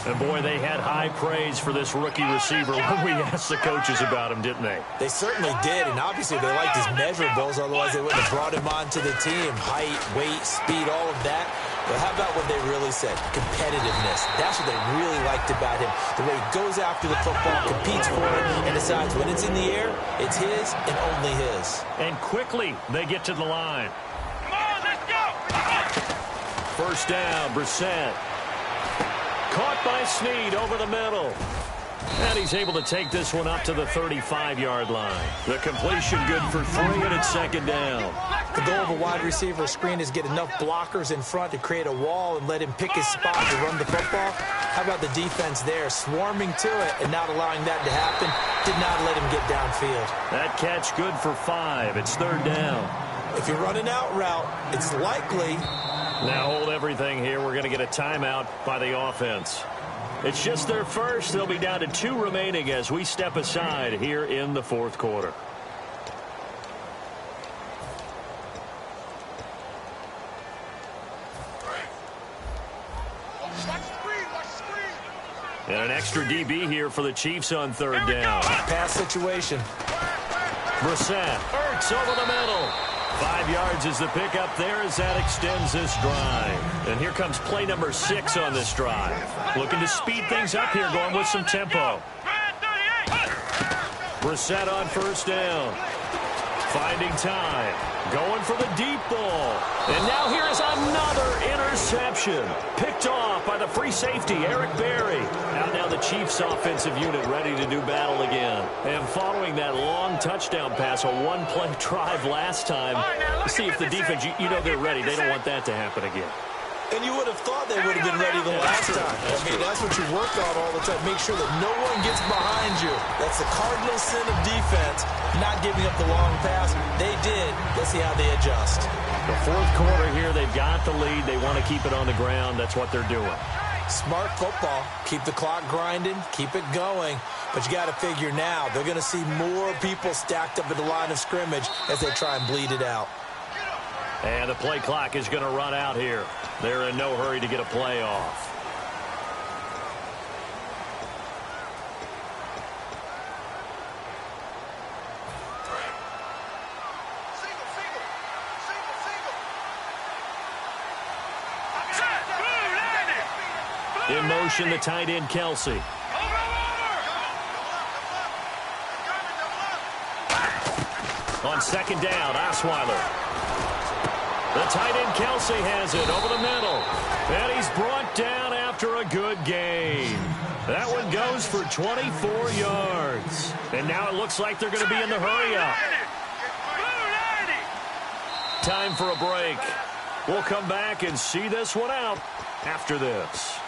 And, boy, they had high praise for this rookie receiver when we asked the coaches about him, didn't they? They certainly did, and obviously they liked his measurables, otherwise they wouldn't have brought him onto the team. Height, weight, speed, all of that. But how about what they really said? Competitiveness. That's what they really liked about him. The way he goes after the football, competes for it, and decides when it's in the air, it's his and only his. And quickly they get to the line. Come on, let's go. First down, Brissett. Caught by Snead over the middle. And he's able to take this one up to the 35-yard line. The completion good for 3, and it's 2nd down. The goal of a wide receiver screen is get enough blockers in front to create a wall and let him pick his spot to run the football. How about the defense there, swarming to it and not allowing that to happen? Did not let him get downfield. That catch good for 5. It's 3rd down. If you're running out route, it's likely. Now hold everything here. We're going to get a timeout by the offense. It's just their first. They'll be down to 2 remaining as we step aside here in the 4th quarter. And an extra DB here for the Chiefs on 3rd down. Pass situation. Brissett, Ertz over the middle. 5 yards is the pickup there as that extends this drive. And here comes play number 6 on this drive. Looking to speed things up here, going with some tempo. Brissett on 1st down. Finding time. Going for the deep ball. And now here is another interception. Picked off by the free safety, Eric Berry. Now the Chiefs offensive unit ready to do battle again. And following that long touchdown pass, a 1-play drive last time. See if the defense, you know they're ready. They don't want that to happen again. And you would have thought they would have been ready the last time. That's what you work on all the time. Make sure that no one gets behind you. That's the cardinal sin of defense, not giving up the long pass. They did. Let's see how they adjust. The 4th quarter here, they've got the lead. They want to keep it on the ground. That's what they're doing. Smart football. Keep the clock grinding. Keep it going. But you got to figure now, they're going to see more people stacked up at the line of scrimmage as they try and bleed it out. And the play clock is going to run out here. They're in no hurry to get a play off. In motion, the tight end, Kelsey. On 2nd down, Osweiler. The tight end, Kelsey, has it over the middle. And he's brought down after a good gain. That one goes for 24 yards. And now it looks like they're going to be in the hurry-up. Time for a break. We'll come back and see this one out after this.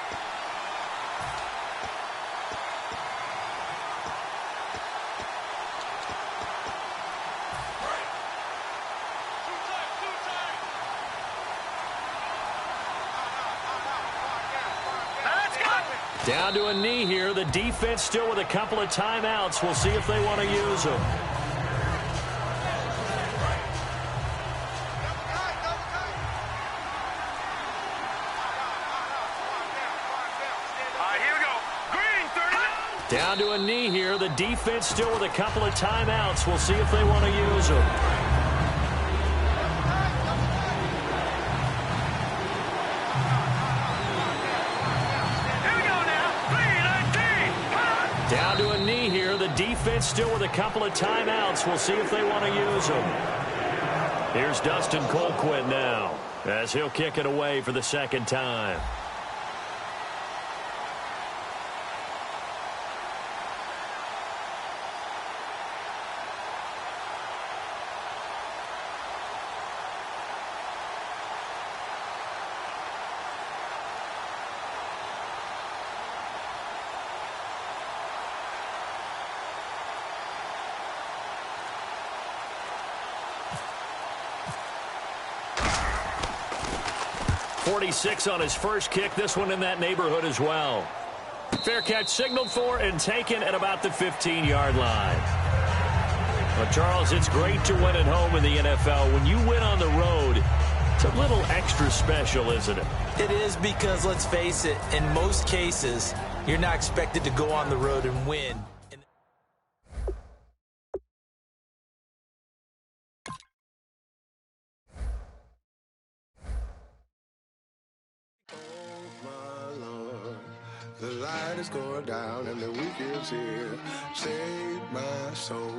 Down to a knee here. The defense still with a couple of timeouts. We'll see if they want to use them. Down to a knee here. The defense still with a couple of timeouts. We'll see if they want to use them. Down to a knee here. The defense still with a couple of timeouts. We'll see if they want to use them. Here's Dustin Colquitt now as he'll kick it away for the second time. .46 on his first kick. This one in that neighborhood as well. Fair catch signaled for and taken at about the 15-yard line. Well, Charles, it's great to win at home in the NFL. When you win on the road, it's a little extra special, isn't it? It is, because, let's face it, in most cases, you're not expected to go on the road and win. The light is going down and the week is here. Save my soul.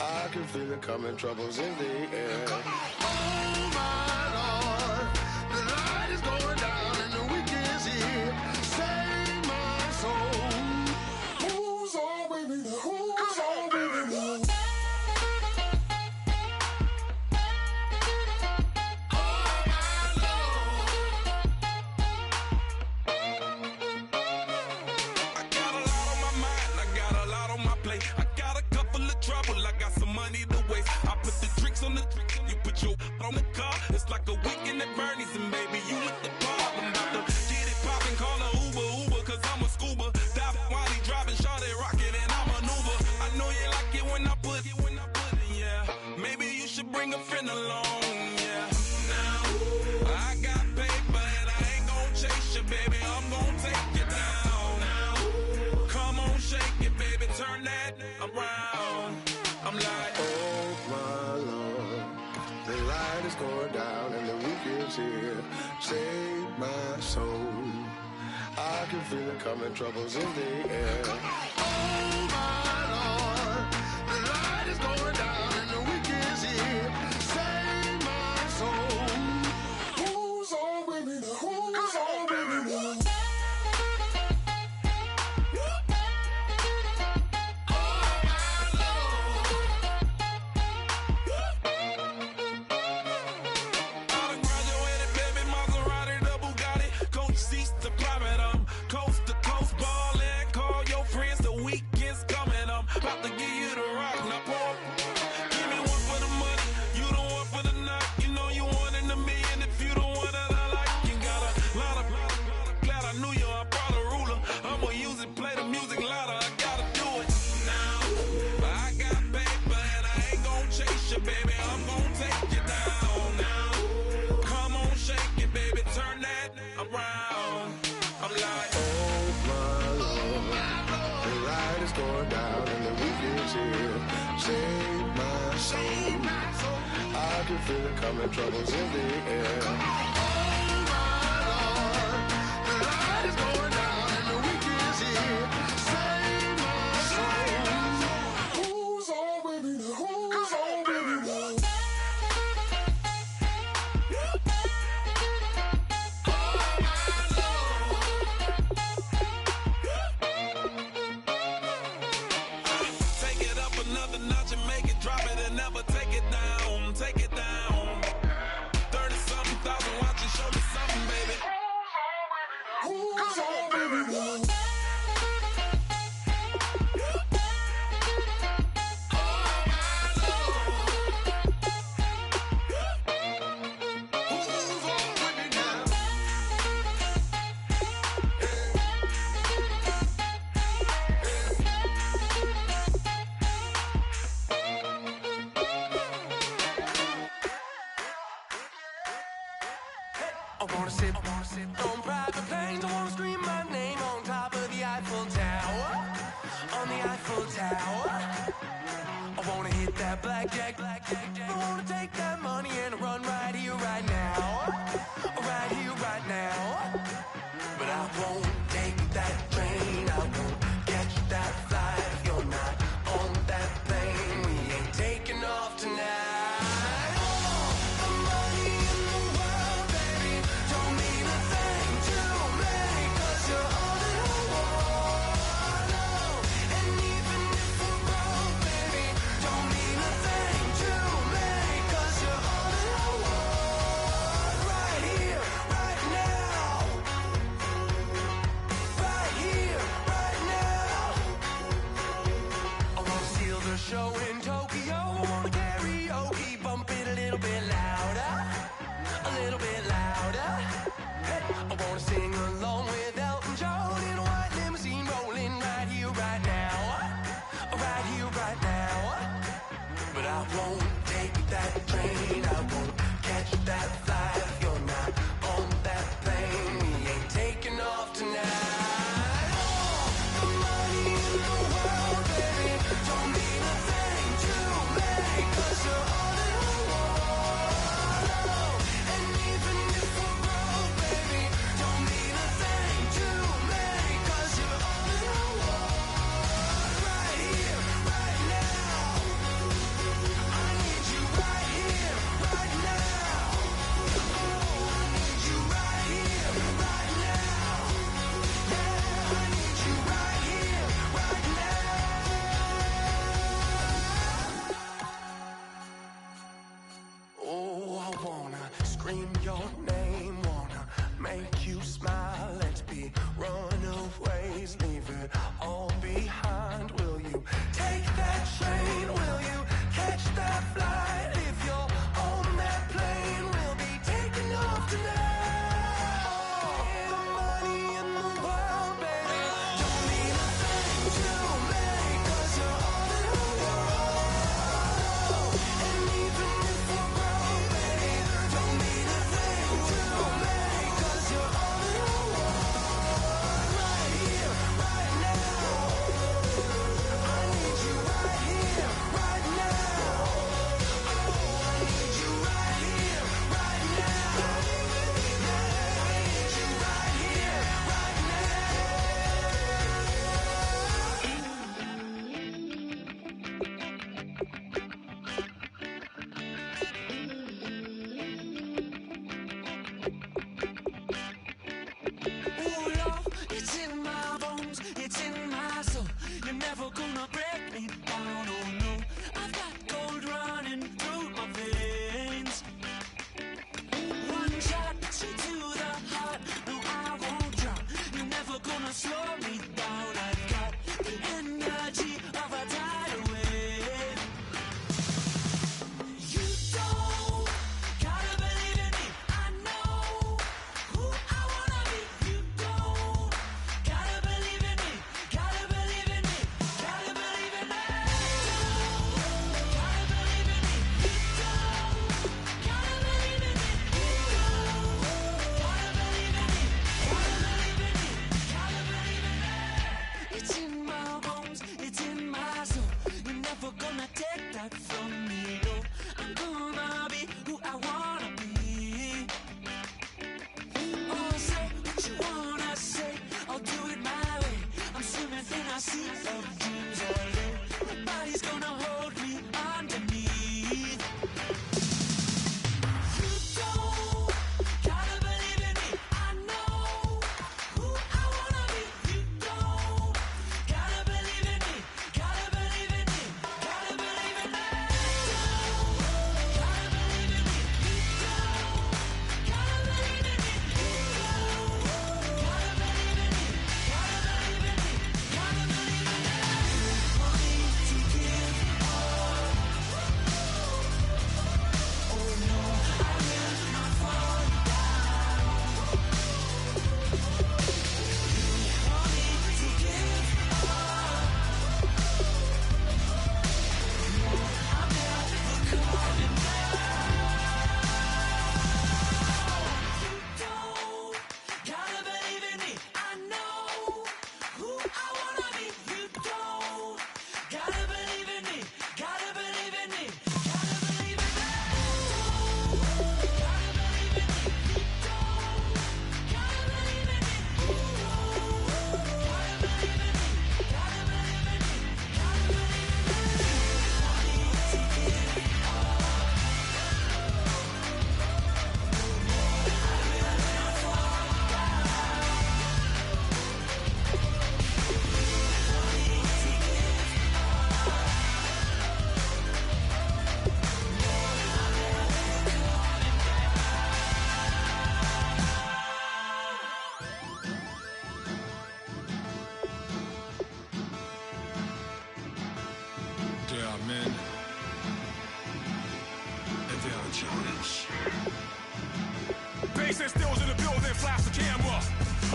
I can feel it coming, troubles in the air. Oh my Lord, the light is going down and the week is here. Save my soul. Who's on with me? Who's on with me? On the car, it's like a weekend at Bernie's, and baby, you look the part. I'm about to get it poppin', call a Uber, cause I'm a scuba. Dive while he driving, shawty rockin', and I maneuver. I know you like it when I put it, yeah. Maybe you should bring a friend along, yeah. Now, I got paper, and I ain't gon' chase you, baby, I'm gon' take you down. Now, come on, shake it, baby, turn that around. I'm like, oh my Lord. The light is going down and the week is here. Save my soul. I can feel it coming, troubles in the air. Oh my Lord, the light is going down and the week is here. Save my soul. Who's on with me? Who's on with me? about to give you the rock, now pour up. Give me one for the money, you the one for the night. You know you one in a million if you the one that I like. You got a lot of glad I knew you, I brought a ruler. I'ma use it, play the music louder, I gotta do it. Now, I got paper and I ain't gon' chase you, baby, I'm gon' take you down. Now, come on, shake it, baby, turn that around. I'm like, oh my Lord, the light is going down and the week is here. Save my soul. I can feel it coming, troubles in the air. Oh my Lord, the light is going down and the week is here. Save my soul. Who's on with me? Who's on with me? another notch and make it, drop it and never take it down. Take it down. 30-something thousand watching, show me something, baby. Who's on, baby? I wanna sit on private planes. I wanna scream my name on top of the Eiffel Tower. now. I wanna hit that blackjack. I wanna take that money and run right here, right now. Right here, right now. But I won't take that train. I won't catch that flight if you're not on that plane. We ain't taking off tonight. Show in Tokyo, I wanna karaoke, bump it a little bit louder, a little bit louder. Hey, I wanna sing along with Elton John in a white limousine, rolling right here, right now, right here, right now. But I won't take that train, I won't catch that flight if you're not on that plane. We ain't taking off tonight. Scream your name, wanna make you smile. Let's be runaways, leave it all behind. Will you take that train? Will you catch that flight? If you're on that plane, we'll be taking off tonight. The money in the world, baby, don't mean a thing to me, 'cause you're all in the world. And even if we're broke, baby, don't mean a thing to me, 'cause you're all in the world. sit stills in the building, flash the camera.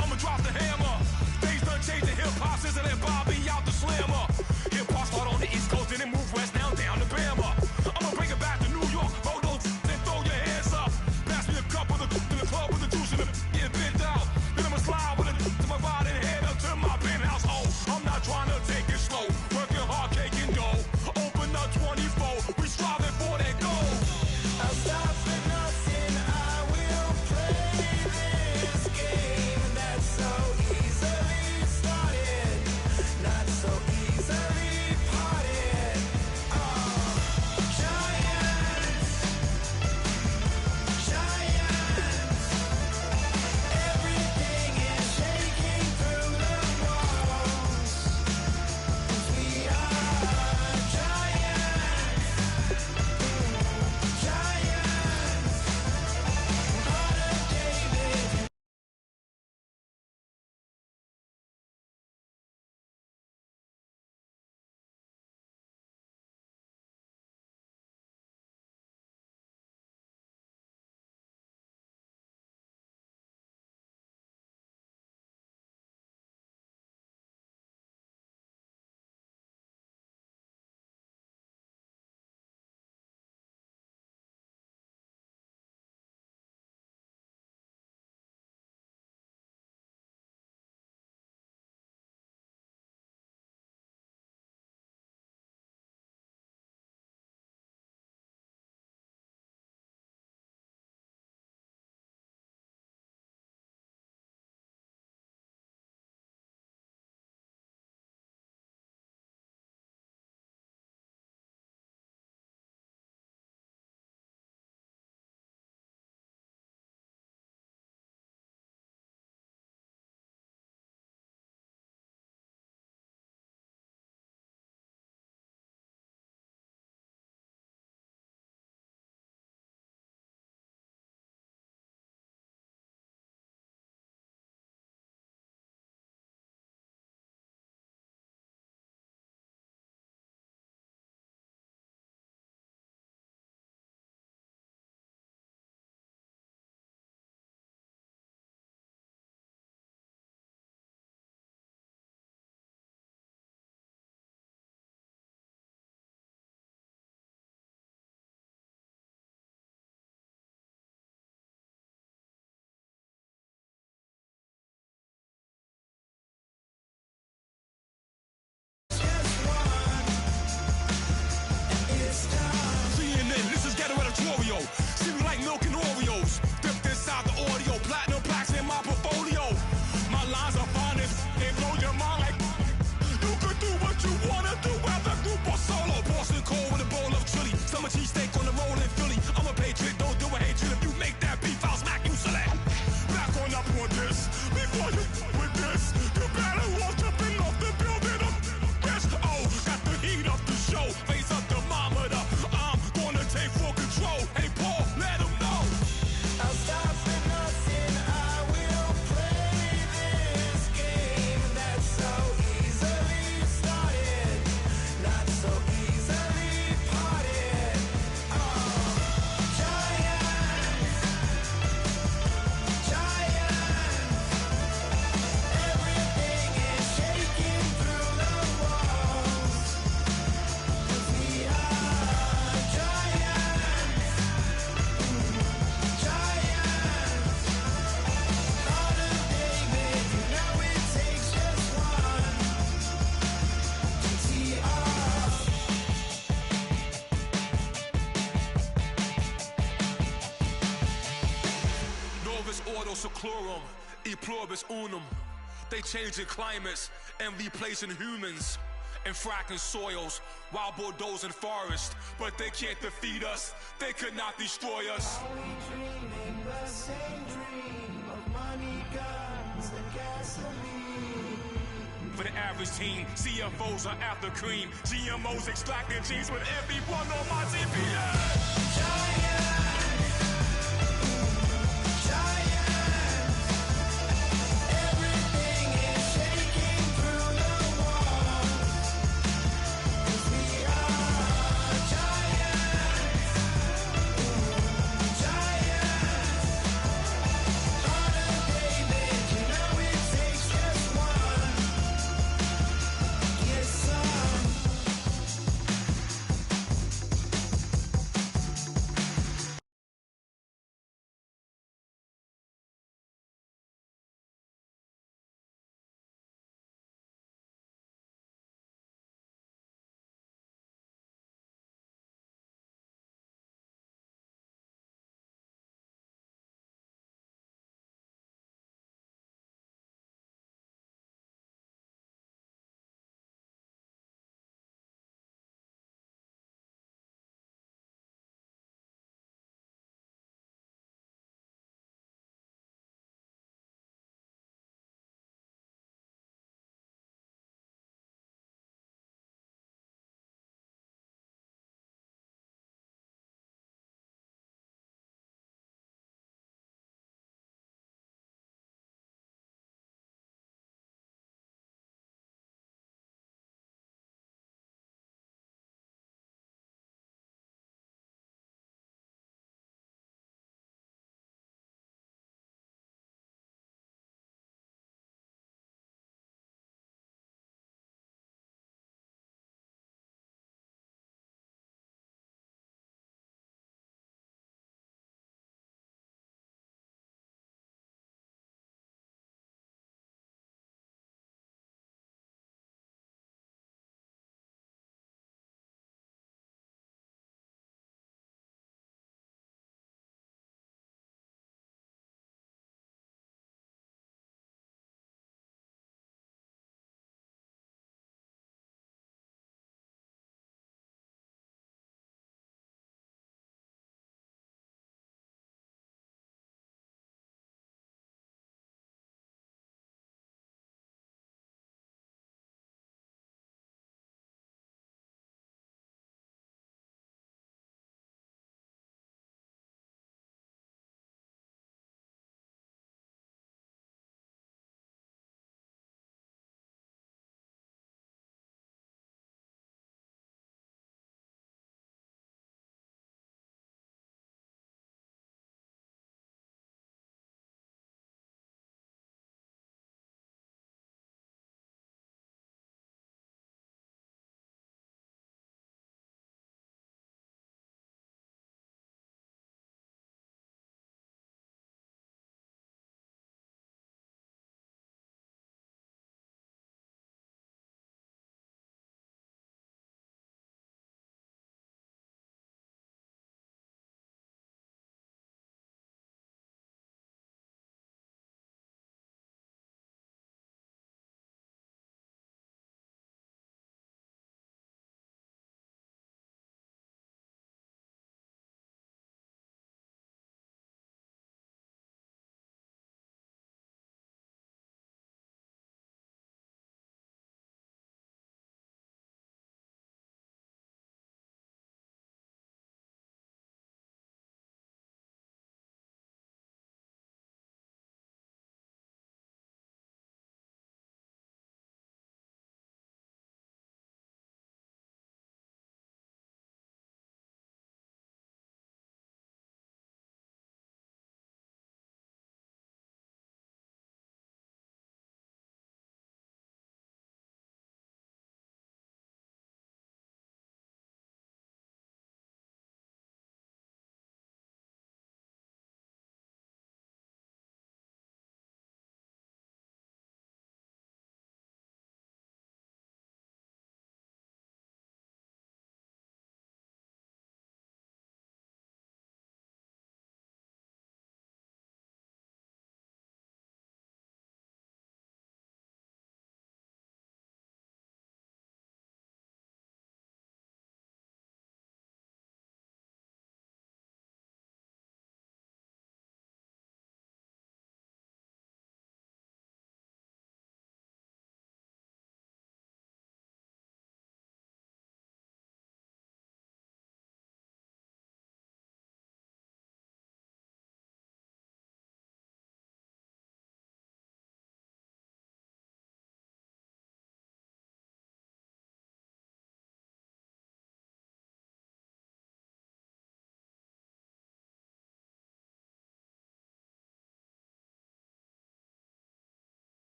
I'ma drop the hammer. Things done changed in hip-hop, sizzling Bobby out the slammer. Hip-hop start on the East Coast, then it move west, down to Bama. I'ma bring it back to New York, roll those and throw your hands up. Pass me a cup of the in the club with the juice in the get bent out. Then I'ma slide with it to my ride and head up to my penthouse. Oh, I'm not trying to take it slow, working hard, cake and dough. Open up 24, we striving for that goal. I'll stop for nothing, I will play this game that's so easily started, not so easily parted. Giants, everything is shaking through the walls. We are giants, heart of David. CNN, this is ghetto editorial. See me like milk and Oreos. Dipped inside the audio, platinum plaques in my portfolio. My lines are finest, they blow your mind like you could do what you wanna do, whether group or solo. Boston cold with a bowl of chili, summer cheesesteak on the roll in Philly. I'm a patriot, don't do a hatred. If you make that beef, I'll smack you silly. Back on up on this, before you with this, you better walk up and off the building up. Yes, oh, got the heat up the show, face up thermometer. I'm gonna take full control. Hey Paul, let him know. I'll stop for nothing, I will play this game that's so easily started, not so easily parted. Everything is shaking through the walls. We are giants, heart of David. You know it takes just one to tee off. Novus ordo seclorum, e pluribus unum. They changing climates and replacing humans and fracking soils while bulldozing forests. But they can't defeat us, they could not destroy us. Are we dreaming the same dream of money, guns, and gasoline? For the average team, CFOs are after cream. GMOs extracting genes with everyone on my TPS. Everything is shaking through the walls. We are giants,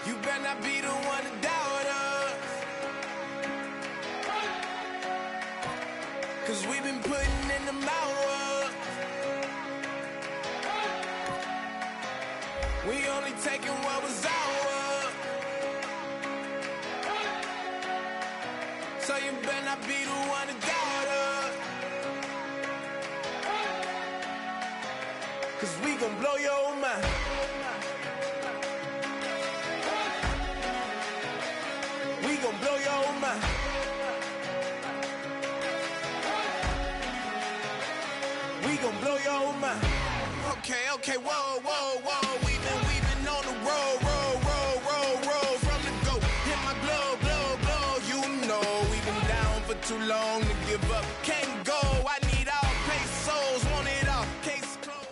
You better not be the one to doubt us, 'cause we've been putting in the hours. We only taking what was ours. So you better not be the one to doubt us, 'cause we gon' blow your mind. We gon' blow your mind. We gon' blow your mind. Okay, whoa, whoa, whoa. We've been on the road, roll from the go. Hit my blow. You know we've been down for too long to give up. Can't go. I need all pesos, want it all. Case closed.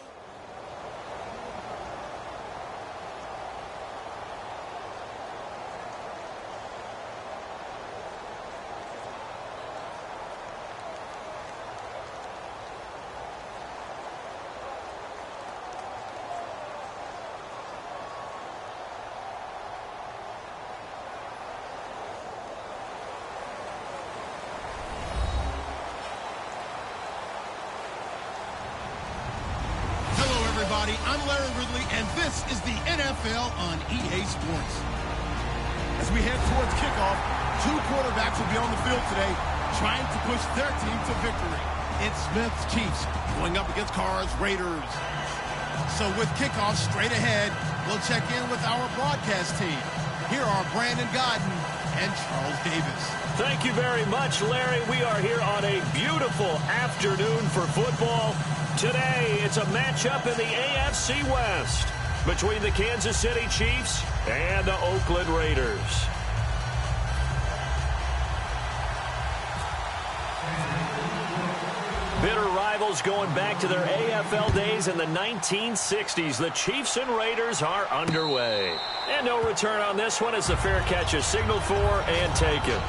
Everybody, I'm Larry Ridley, and this is the NFL on EA Sports. As we head towards kickoff, two quarterbacks will be on the field today trying to push their team to victory. It's Smith's Chiefs going up against Carr's Raiders. So with kickoff straight ahead, we'll check in with our broadcast team. Here are Brandon Godden and Charles Davis. Thank you very much, Larry. We are here on a beautiful afternoon for football. Today, it's a matchup in the AFC West between the Kansas City Chiefs and the Oakland Raiders. Bitter rivals going back to their AFL days in the 1960s. The Chiefs and Raiders are underway. And no return on this one as the fair catch is signaled for and taken.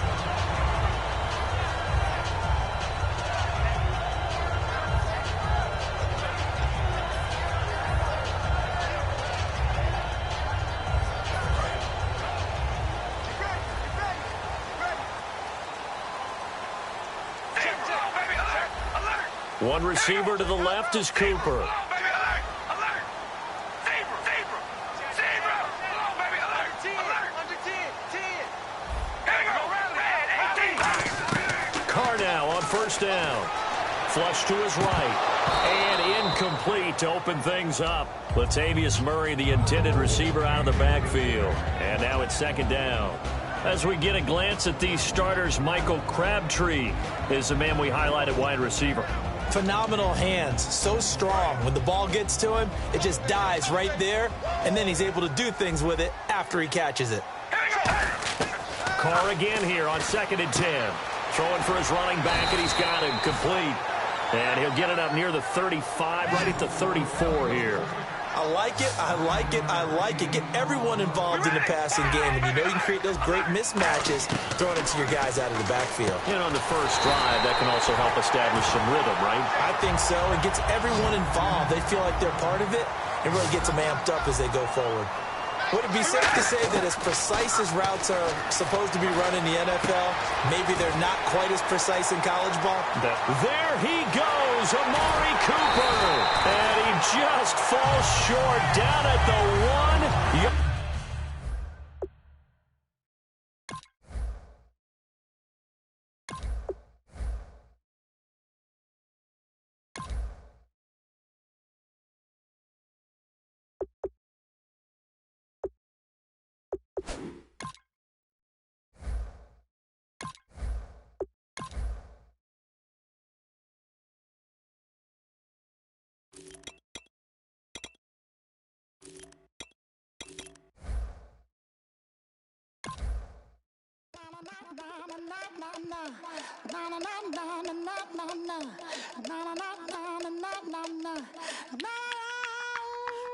One receiver to the left is Cooper. Carr now on first down. Flush to his right. And incomplete to open things up. Latavius Murray, the intended receiver, out of the backfield. And now it's second down. As we get a glance at these starters, Michael Crabtree is the man we highlighted, wide receiver. Phenomenal hands, so strong. When the ball gets to him, it just dies right there, and then he's able to do things with it after he catches it. Carr again here on 2nd and 10. Throwing for his running back, and he's got him complete. And he'll get it up near the 35, right at the 34 here. I like it. Get everyone involved in the passing game, and you know you can create those great mismatches throwing it to your guys out of the backfield. And on the first drive, that can also help establish some rhythm, right? I think so. It gets everyone involved. They feel like they're part of it, and really gets them amped up as they go forward. Would it be safe to say that as precise as routes are supposed to be run in the NFL, maybe they're not quite as precise in college ball? There he goes, Amari Cooper. And he just falls short down at the 1.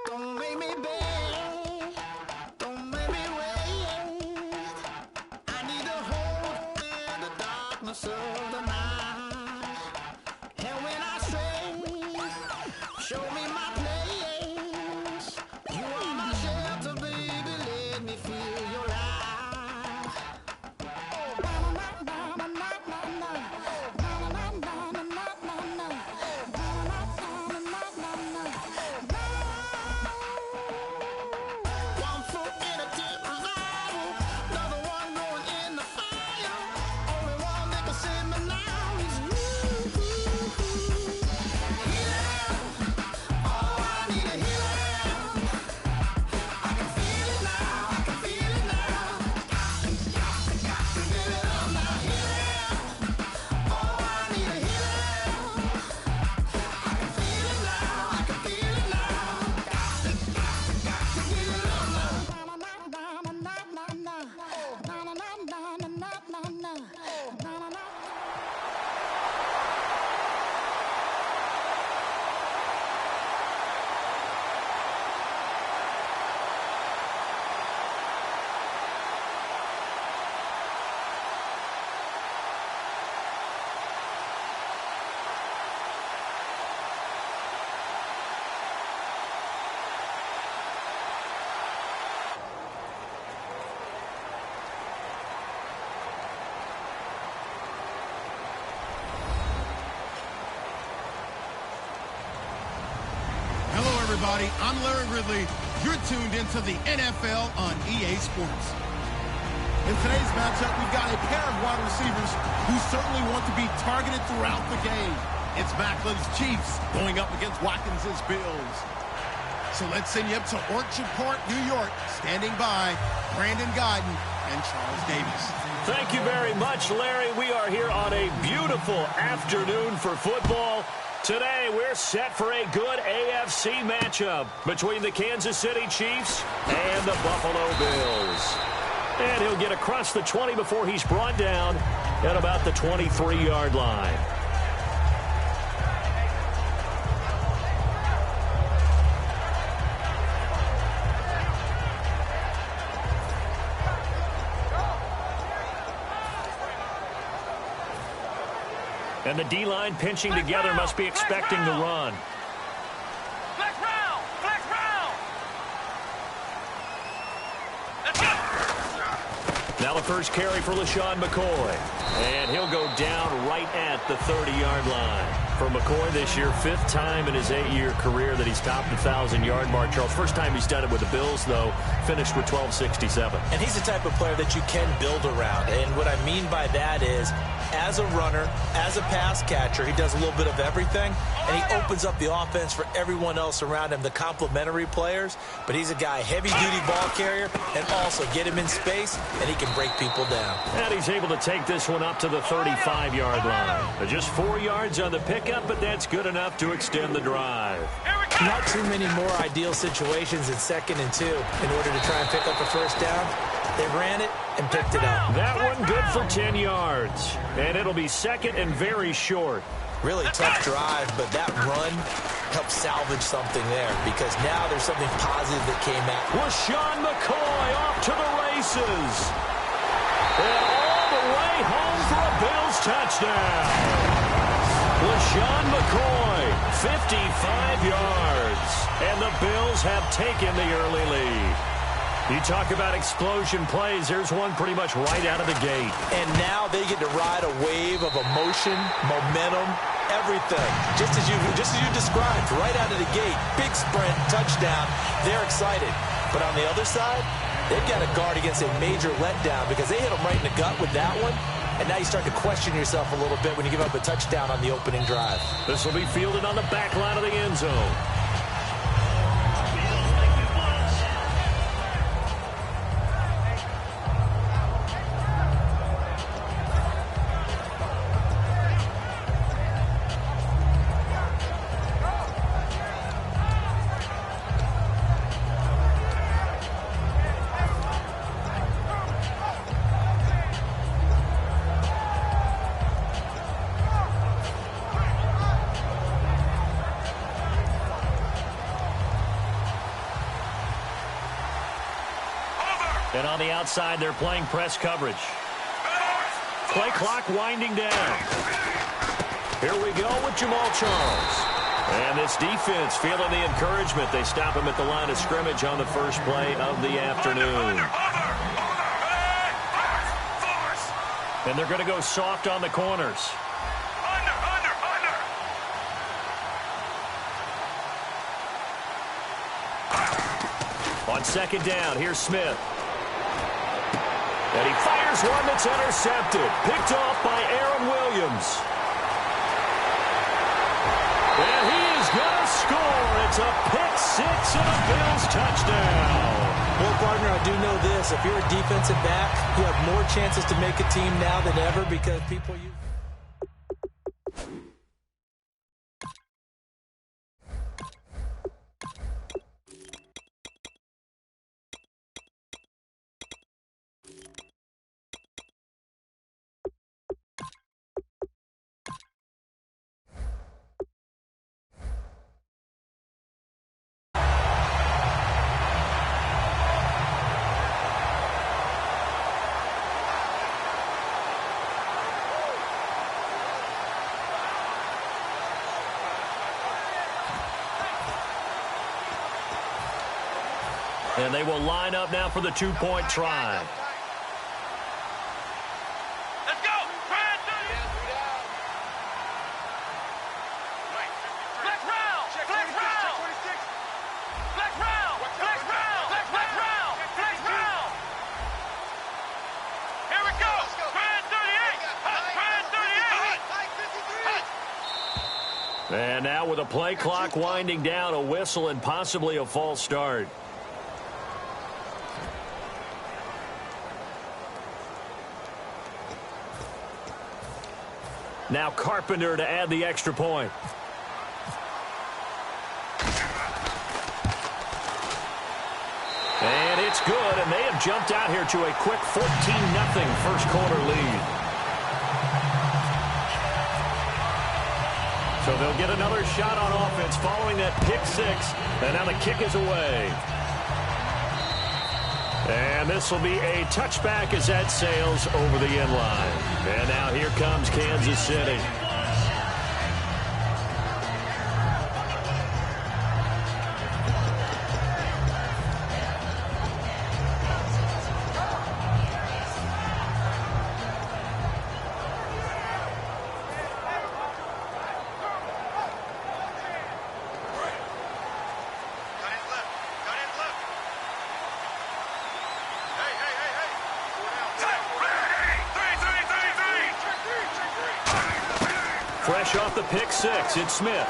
Don't make me beg, don't make me wait. I need a hold in the darkness of the night. everybody. I'm Larry Ridley. You're tuned into the NFL on EA Sports. In today's matchup, we've got a pair of wide receivers who certainly want to be targeted throughout the game. It's Macklin's Chiefs going up against Watkins' Bills. So let's send you up to Orchard Park, New York. Standing by, Brandon Godden and Charles Davis. Thank you very much, Larry. We are here on a beautiful afternoon for football. Today, we're set for a good AFC matchup between the Kansas City Chiefs and the Buffalo Bills. And he'll get across the 20 before he's brought down at about the 23-yard line. And the D-line pinching together must be expecting the run. Flex round! Flex round! Let's go! Now the first carry for LaShawn McCoy. And he'll go down right at the 30-yard line. For McCoy this year, 5th time in his 8-year career that he's topped the 1,000-yard mark. Charles, first time he's done it with the Bills, though, finished with 1267. And he's the type of player that you can build around. And what I mean by that is, as a runner, as a pass catcher, he does a little bit of everything, and he opens up the offense for everyone else around him, the complementary players. But he's a guy, heavy-duty ball carrier, and also get him in space, and he can break people down. And he's able to take this one up to the 35-yard line. Just 4 yards on the pickup, but that's good enough to extend the drive. Not too many more ideal situations in 2nd and 2 in order to try and pick up a first down. They ran it and picked it up. That one good for 10 yards. And it'll be 2nd and very short. Really tough drive, but that run helped salvage something there because now there's something positive that came out. LaShawn McCoy off to the races. And all the way home for a Bills touchdown. LaShawn McCoy, 55 yards. And the Bills have taken the early lead. You talk about explosion plays. There's one pretty much right out of the gate. And now they get to ride a wave of emotion, momentum, everything. Just as you described, right out of the gate. Big sprint, touchdown. They're excited. But on the other side, they've got to guard against a major letdown because they hit them right in the gut with that one. And now you start to question yourself a little bit when you give up a touchdown on the opening drive. This will be fielded on the back line of the end zone. And on the outside, they're playing press coverage. Play clock winding down. Here we go with Jamal Charles. And this defense feeling the encouragement. They stop him at the line of scrimmage on the first play of the afternoon. And they're going to go soft on the corners. On 2nd down, here's Smith. And he fires one that's intercepted. Picked off by Aaron Williams. And he is going to score. It's a pick-6 and a Bills touchdown. Well, partner, I do know this. If you're a defensive back, you have more chances to make a team now than ever because people use... And they will line up now for the two-point try. Let's go! Flex round! Flex round! And now with a play clock winding down, a whistle and possibly a false start. Now Carpenter to add the extra point. And it's good, and they have jumped out here to a quick 14-0 first quarter lead. So they'll get another shot on offense following that pick six, and now the kick is away. And this will be a touchback as that sails over the end line. And now here comes Kansas City. Fresh off the pick six, it's Smith.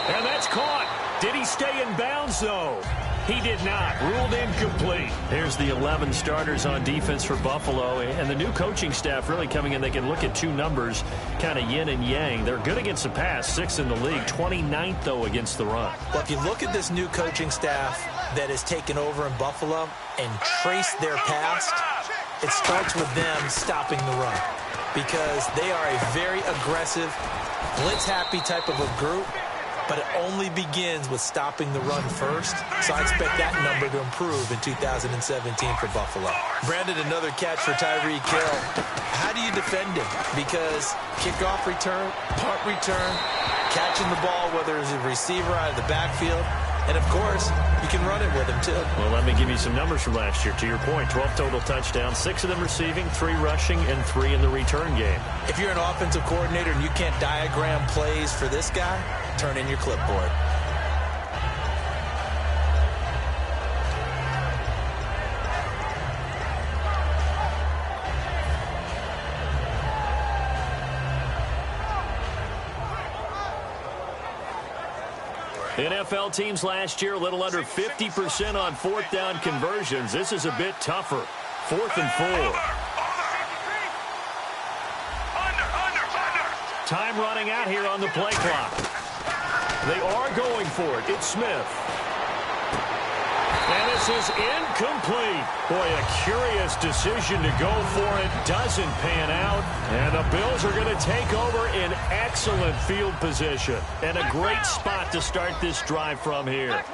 And that's caught. Did he stay in bounds, though? He did not. Ruled incomplete. Here's the 11 starters on defense for Buffalo. And the new coaching staff really coming in. They can look at two numbers, kind of yin and yang. They're good against the pass, 6th in the league. 29th, though, against the run. Well, if you look at this new coaching staff that has taken over in Buffalo and trace their past, it starts with them stopping the run. Because they are a very aggressive, blitz-happy type of a group, but it only begins with stopping the run first. So I expect that number to improve in 2017 for Buffalo. Brandon, another catch for Tyreek Hill. How do you defend him? Because kickoff return, punt return, catching the ball, whether it's a receiver out of the backfield, and, of course, you can run it with him, too. Well, let me give you some numbers from last year. To your point, 12 total touchdowns, 6 of them receiving, 3 rushing, and 3 in the return game. If you're an offensive coordinator and you can't diagram plays for this guy, turn in your clipboard. NFL teams last year a little under 50% on fourth down conversions. This is a bit tougher. 4th and 4. Time running out here on the play clock. They are going for it. It's Smith. And this is incomplete. Boy, a curious decision to go for it. Doesn't pan out. And the Bills are going to take over in excellent field position. And a great spot to start this drive from here.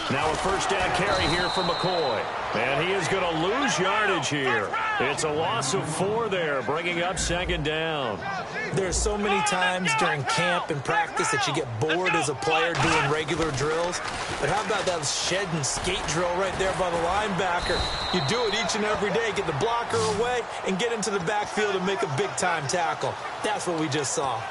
Now a first down carry here for McCoy. And he is going to lose yardage here. It's a loss of 4 there, bringing up 2nd down. There's so many times during camp and practice that you get bored as a player doing regular drills. But how about that shed and skate drill right there by the linebacker? You do it each and every day. Get the blocker away and get into the backfield and make a big-time tackle. That's what we just saw.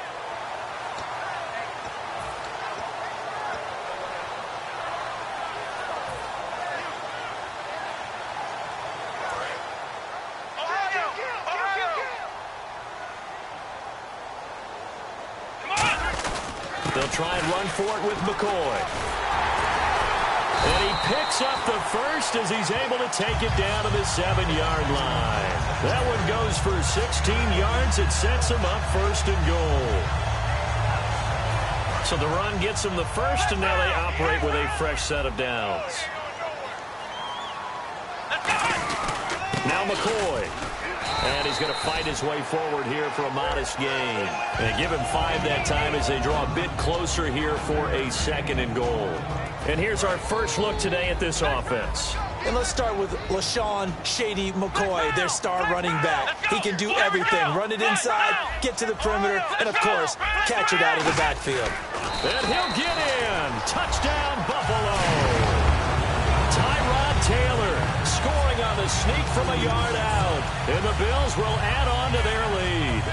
They'll try and run for it with McCoy. And he picks up the first as he's able to take it down to the 7-yard line. That one goes for 16 yards. It sets him up 1st and goal. So the run gets him the first, and now they operate with a fresh set of downs. Now McCoy. And he's going to fight his way forward here for a modest gain. And give him 5 that time as they draw a bit closer here for a 2nd and goal. And here's our first look today at this offense. And let's start with LaShawn Shady McCoy, their star running back. He can do everything. Run it inside, get to the perimeter, and, of course, catch it out of the backfield. And he'll get in. Touchdown, Buffalo. Tyrod Taylor scoring on the sneak from a yard out. And the Bills will add on to their lead.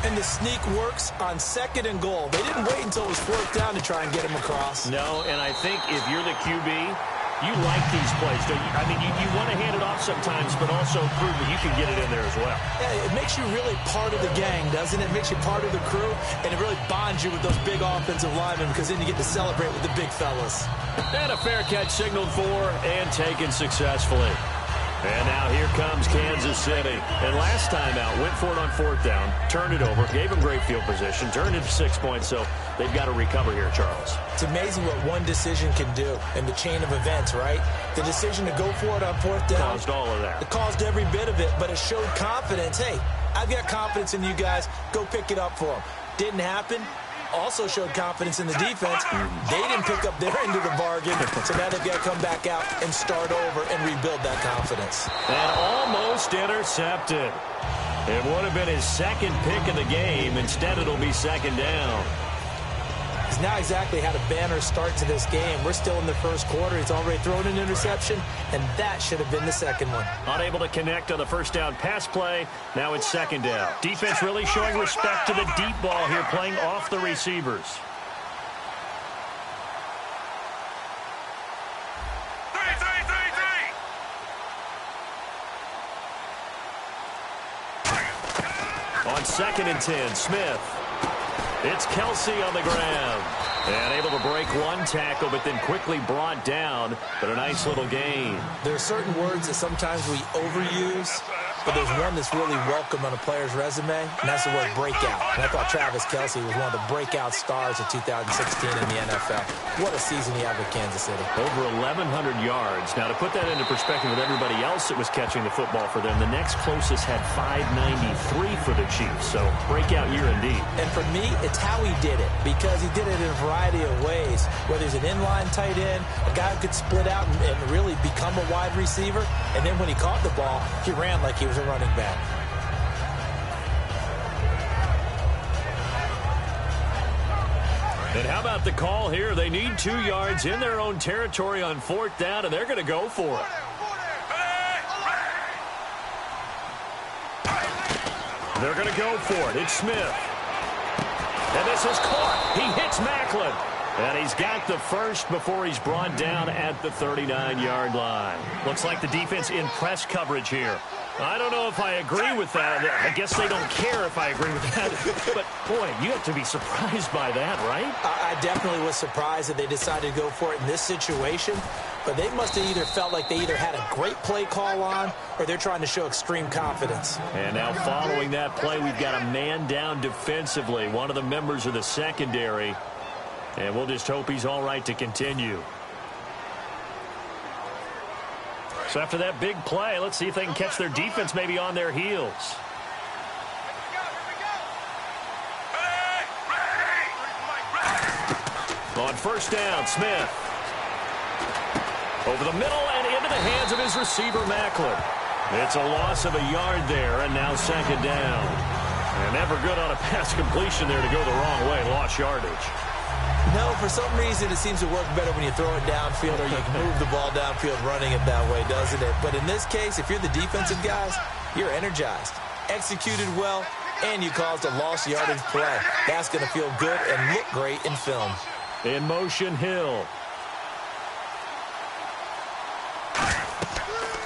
And the sneak works on 2nd and goal. They didn't wait until it was 4th down to try and get him across. No, and I think if you're the QB, You like these plays, don't you? I mean, you want to hand it off sometimes, but also prove that you can get it in there as well. Yeah, it makes you really part of the gang, doesn't it? It makes you part of the crew, and it really bonds you with those big offensive linemen because then you get to celebrate with the big fellas. And a fair catch signaled for and taken successfully. And now here comes Kansas City. And last time out, went for it on 4th down, turned it over, gave them great field position, turned it to 6 points, so they've got to recover here, Charles. It's amazing what one decision can do in the chain of events, right? The decision to go for it on 4th down. Caused all of that. It caused every bit of it, but it showed confidence. Hey, I've got confidence in you guys. Go pick it up for them. Didn't happen. Also showed confidence in the defense. They didn't pick up their end of the bargain, so now they've got to come back out and start over and rebuild that confidence. And almost intercepted. It would have been his second pick of the game. Instead, it'll be 2nd down. He's now exactly had a banner start to this game. We're still in the first quarter. He's already thrown an interception, and that should have been the second one. Unable to connect on the first down pass play. Now it's 2nd down. Defense really showing respect to the deep ball here, playing off the receivers. On 2nd and 10, Smith. It's Kelsey on the ground. And able to break one tackle, but then quickly brought down. But a nice little gain. There are certain words that sometimes we overuse, but there's one that's really welcome on a player's resume, and that's the word breakout. And I thought Travis Kelsey was one of the breakout stars of 2016 in the NFL. What a season he had with Kansas City. Over 1,100 yards. Now, to put that into perspective with everybody else that was catching the football for them, the next closest had 593 for the Chiefs. So, breakout year indeed. And for me, it's how he did it, because he did it in a variety of ways. Whether he's an inline tight end, a guy who could split out and really become a wide receiver, and then when he caught the ball, he ran like he was a running back. And how about the call here? They need 2 yards in their own territory on 4th down, and they're going to go for it. They're going to go for it. It's Smith. And this is caught. He hits Macklin. And he's got the first before he's brought down at the 39-yard line. Looks like the defense in press coverage here. I don't know if I agree with that. I guess they don't care if I agree with that. But, boy, you have to be surprised by that, right? I definitely was surprised that they decided to go for it in this situation. But they must have either felt like they either had a great play call on or they're trying to show extreme confidence. And now following that play, we've got a man down defensively, one of the members of the secondary. And we'll just hope he's all right to continue. So after that big play, let's see if they can catch their defense maybe on their heels. On 1st down, Smith. Over the middle and into the hands of his receiver, Macklin. It's a loss of a yard there, and now 2nd down. And never good on a pass completion there to go the wrong way. Lost yardage. No, for some reason it seems to work better when you throw it downfield or you can move the ball downfield running it that way, doesn't it? But in this case, if you're the defensive guys, you're energized, executed well, and you caused a lost yardage play. That's going to feel good and look great in film. In motion, Hill.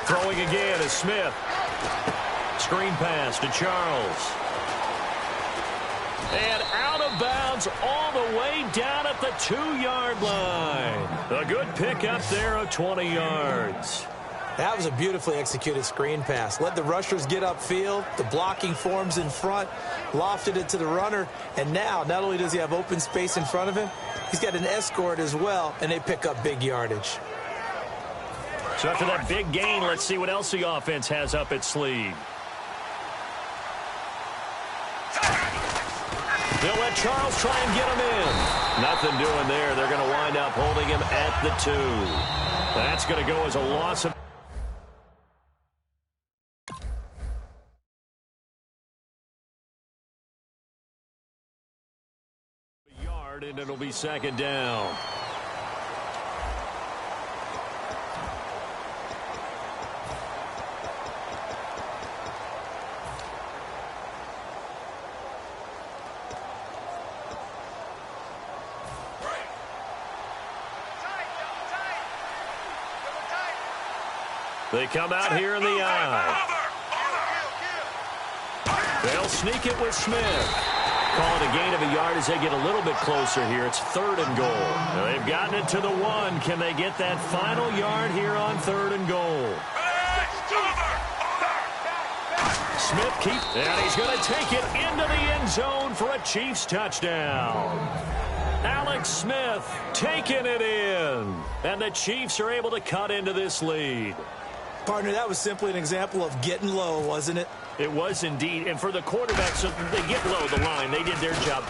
Throwing again is Smith. Screen pass to Charles. And out of bounds all the way down at the 2-yard line. A good pickup there of 20 yards. That was a beautifully executed screen pass. Let the rushers get upfield. The blocking forms in front. Lofted it to the runner. And now, not only does he have open space in front of him, he's got an escort as well, and they pick up big yardage. So after that big gain, let's see what else the offense has up its sleeve. They'll let Charles try and get him in. Nothing doing there. They're going to wind up holding him at the 2. That's going to go as a loss of a yard, and it'll be 2nd down. They come out here in the eye. They'll sneak it with Smith. Call it a gain of a yard as they get a little bit closer here. It's 3rd and goal. Now they've gotten it to the 1. Can they get that final yard here on 3rd and goal? Smith keeps, and he's going to take it into the end zone for a Chiefs touchdown. Alex Smith taking it in, and the Chiefs are able to cut into this lead. Partner, that was simply an example of getting low, wasn't it? It was indeed. And for the quarterbacks, they get low the line. They did their job.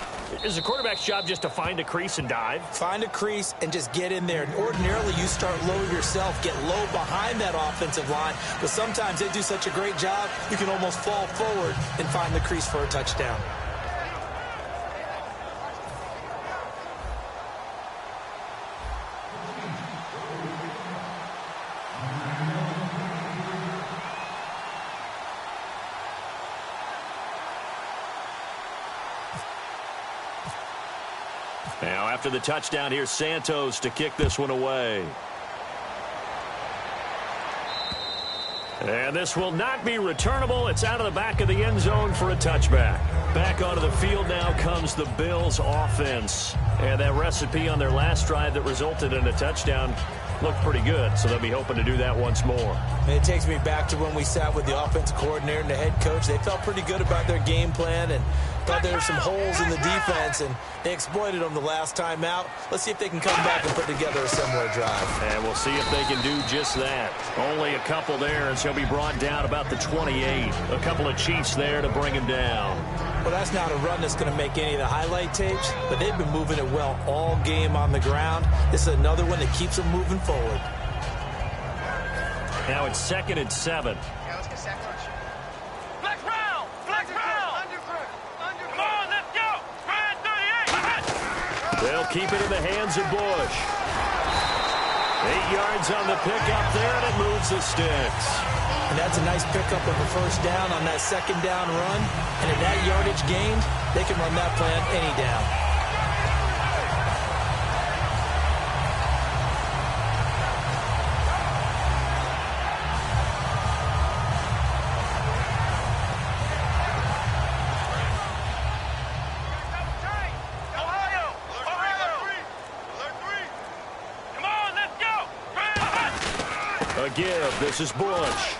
Is the quarterback's job just to find a crease and dive? Find a crease and just get in there. And ordinarily, you start low yourself, get low behind that offensive line. But sometimes they do such a great job, you can almost fall forward and find the crease for a touchdown. Now, after the touchdown, here's Santos to kick this one away. And this will not be returnable. It's out of the back of the end zone for a touchback. Back onto the field now comes the Bills offense. And that recipe on their last drive that resulted in a touchdown looked pretty good, so they'll be hoping to do that once more. And it takes me back to when we sat with the offensive coordinator and the head coach. They felt pretty good about their game plan and thought there were some holes in the defense, and they exploited them the last time out. Let's see if they can come back and put together a similar drive. And we'll see if they can do just that. Only a couple there, and he'll be brought down about the 28. A couple of Chiefs there to bring him down. Well, that's not a run that's going to make any of the highlight tapes, but they've been moving it well all game on the ground. This is another one that keeps them moving forward. Now it's 2nd and 7. Yeah, let's get sacked. Flex round! Flex round! Come on, let's go! Ryan 38! They'll keep it in the hands of Bush. 8 yards on the pickup there, and it moves the sticks. And that's a nice pickup of a first down on that second down run. And at that yardage gained, they can run that plan any down. A give. This is Bush.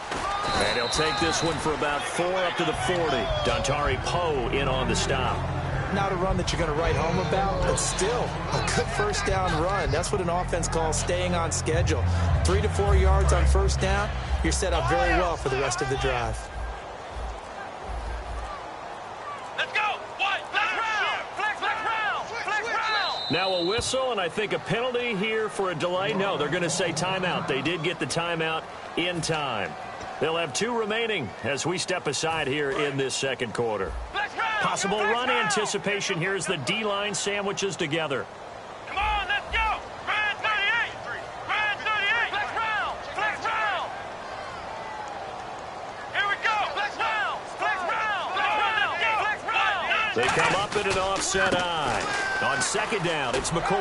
And he'll take this one for about 4 up to the 40. Dontari Poe in on the stop. Not a run that you're going to write home about, but still a good first down run. That's what an offense calls staying on schedule. 3 to 4 yards on first down. You're set up very well for the rest of the drive. Let's go! What? Flex round! Flex round! Flex round! Now a whistle, and I think a penalty here for a delay. No, they're going to say timeout. They did get the timeout in time. They'll have 2 remaining as we step aside here in this second quarter. Possible run anticipation here as the D-line sandwiches together. Come on, let's go! Ryan 38! Ryan 38! Flex round! Flex round! Here we go! Flex round! Flex round! Flex round! They come up in an offset eye. On second down, it's McCoy.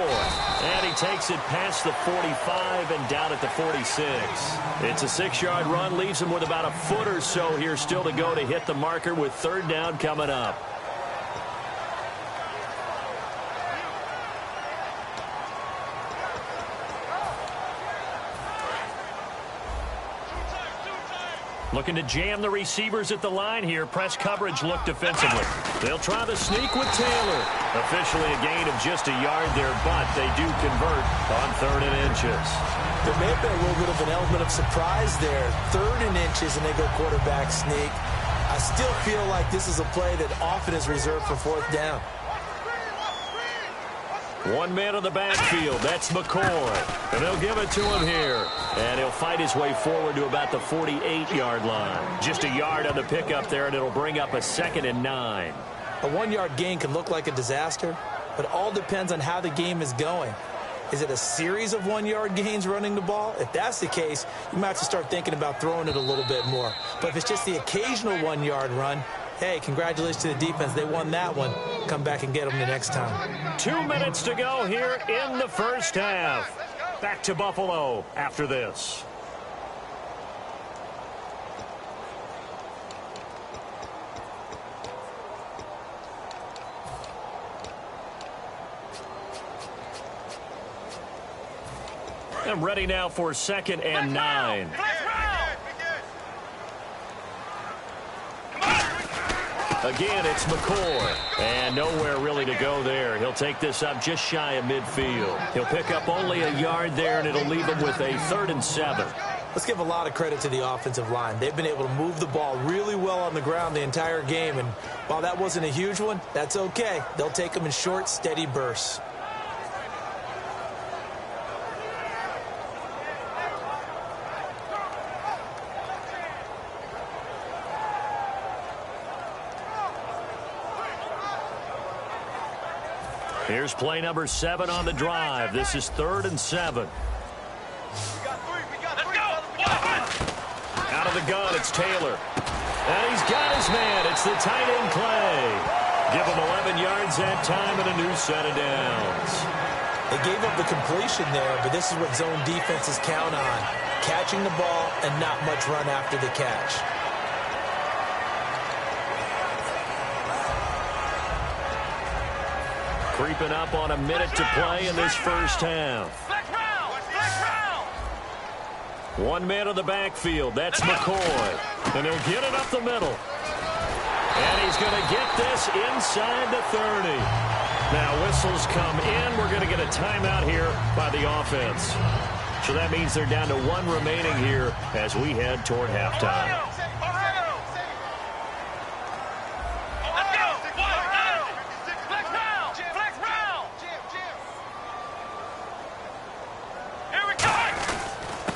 And he takes it past the 45 and down at the 46. It's a 6-yard run, leaves him with about a foot or so here still to go to hit the marker with third down coming up. Looking to jam the receivers at the line here. Press coverage look defensively. They'll try the sneak with Taylor. Officially a gain of just a yard there, but they do convert on 3rd and inches. There may have been a little bit of an element of surprise there. 3rd and inches, and they go quarterback sneak. I still feel like this is a play that often is reserved for 4th down. 1 man on the backfield. That's McCoy. And they'll give it to him here. And he'll fight his way forward to about the 48-yard line. Just a yard on the pickup there, and it'll bring up a 2nd and 9. A 1-yard gain can look like a disaster, but it all depends on how the game is going. Is it a series of 1-yard gains running the ball? If that's the case, you might have to start thinking about throwing it a little bit more. But if it's just the occasional 1-yard run, hey, congratulations to the defense. They won that one. Come back and get them the next time. 2 minutes to go here in the first half. Back to Buffalo after this. I'm ready now for 2nd and 9. Again, it's McCoy. And nowhere really to go there. He'll take this up just shy of midfield. He'll pick up only a yard there, and it'll leave him with a 3rd and 7. Let's give a lot of credit to the offensive line. They've been able to move the ball really well on the ground the entire game. And while that wasn't a huge one, that's okay. They'll take them in short, steady bursts. Here's play number 7 on the drive. This is 3rd and 7. Out of the gun, it's Taylor. And he's got his man. It's the tight end, Clay. Give him 11 yards that time and a new set of downs. They gave up the completion there, but this is what zone defenses count on. Catching the ball and not much run after the catch. Creeping up on a minute to play in this first half. 1 man in the backfield. That's McCoy. And he'll get it up the middle. And he's going to get this inside the 30. Now whistles come in. We're going to get a timeout here by the offense. So that means they're down to 1 remaining here as we head toward halftime.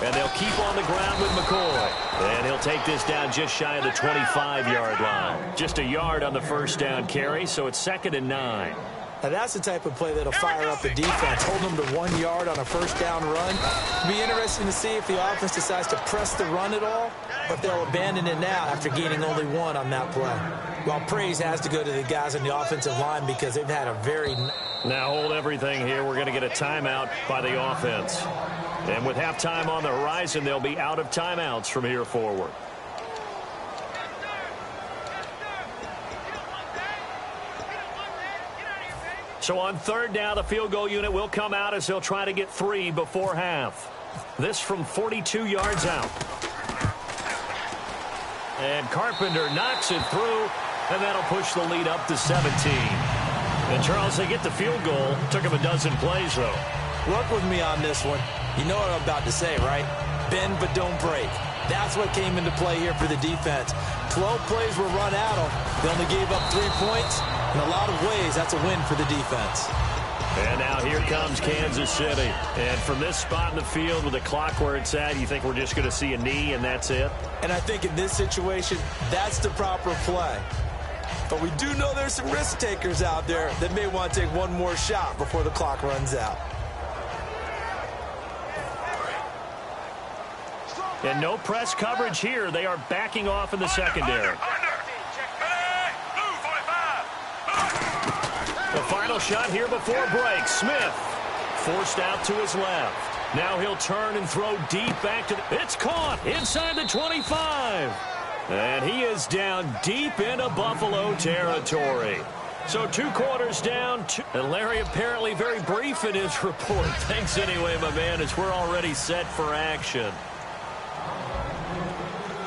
And they'll keep on the ground with McCoy. And he'll take this down just shy of the 25-yard line. Just a yard on the first down carry, so it's 2nd and 9. Now that's the type of play that'll fire up the defense. Hold them to 1 yard on a first down run. It'll be interesting to see if the offense decides to press the run at all, or if they'll abandon it now after gaining only 1 on that play. Well, praise has to go to the guys on the offensive line because they've had a very... Now hold everything here. We're going to get a timeout by the offense. And with halftime on the horizon, they'll be out of timeouts from here forward. So on 3rd down, the field goal unit will come out as they'll try to get 3 before half. This from 42 yards out. And Carpenter knocks it through, and that'll push the lead up to 17. And Charles, they get the field goal. Took him a dozen plays, though. Work with me on this one. You know what I'm about to say, right? Bend but don't break. That's what came into play here for the defense. 12 plays were run at them. They only gave up 3 points. In a lot of ways, that's a win for the defense. And now here comes Kansas City. And from this spot in the field with the clock where it's at, you think we're just going to see a knee and that's it? And I think in this situation, that's the proper play. But we do know there's some risk takers out there that may want to take one more shot before the clock runs out. And no press coverage here. They are backing off in the secondary. The final shot here before break. Smith forced out to his left. Now he'll turn and throw deep back to the... It's caught inside the 25. And he is down deep into Buffalo territory. So 2 quarters down. And Larry apparently very brief in his report. Thanks anyway, my man, as we're already set for action.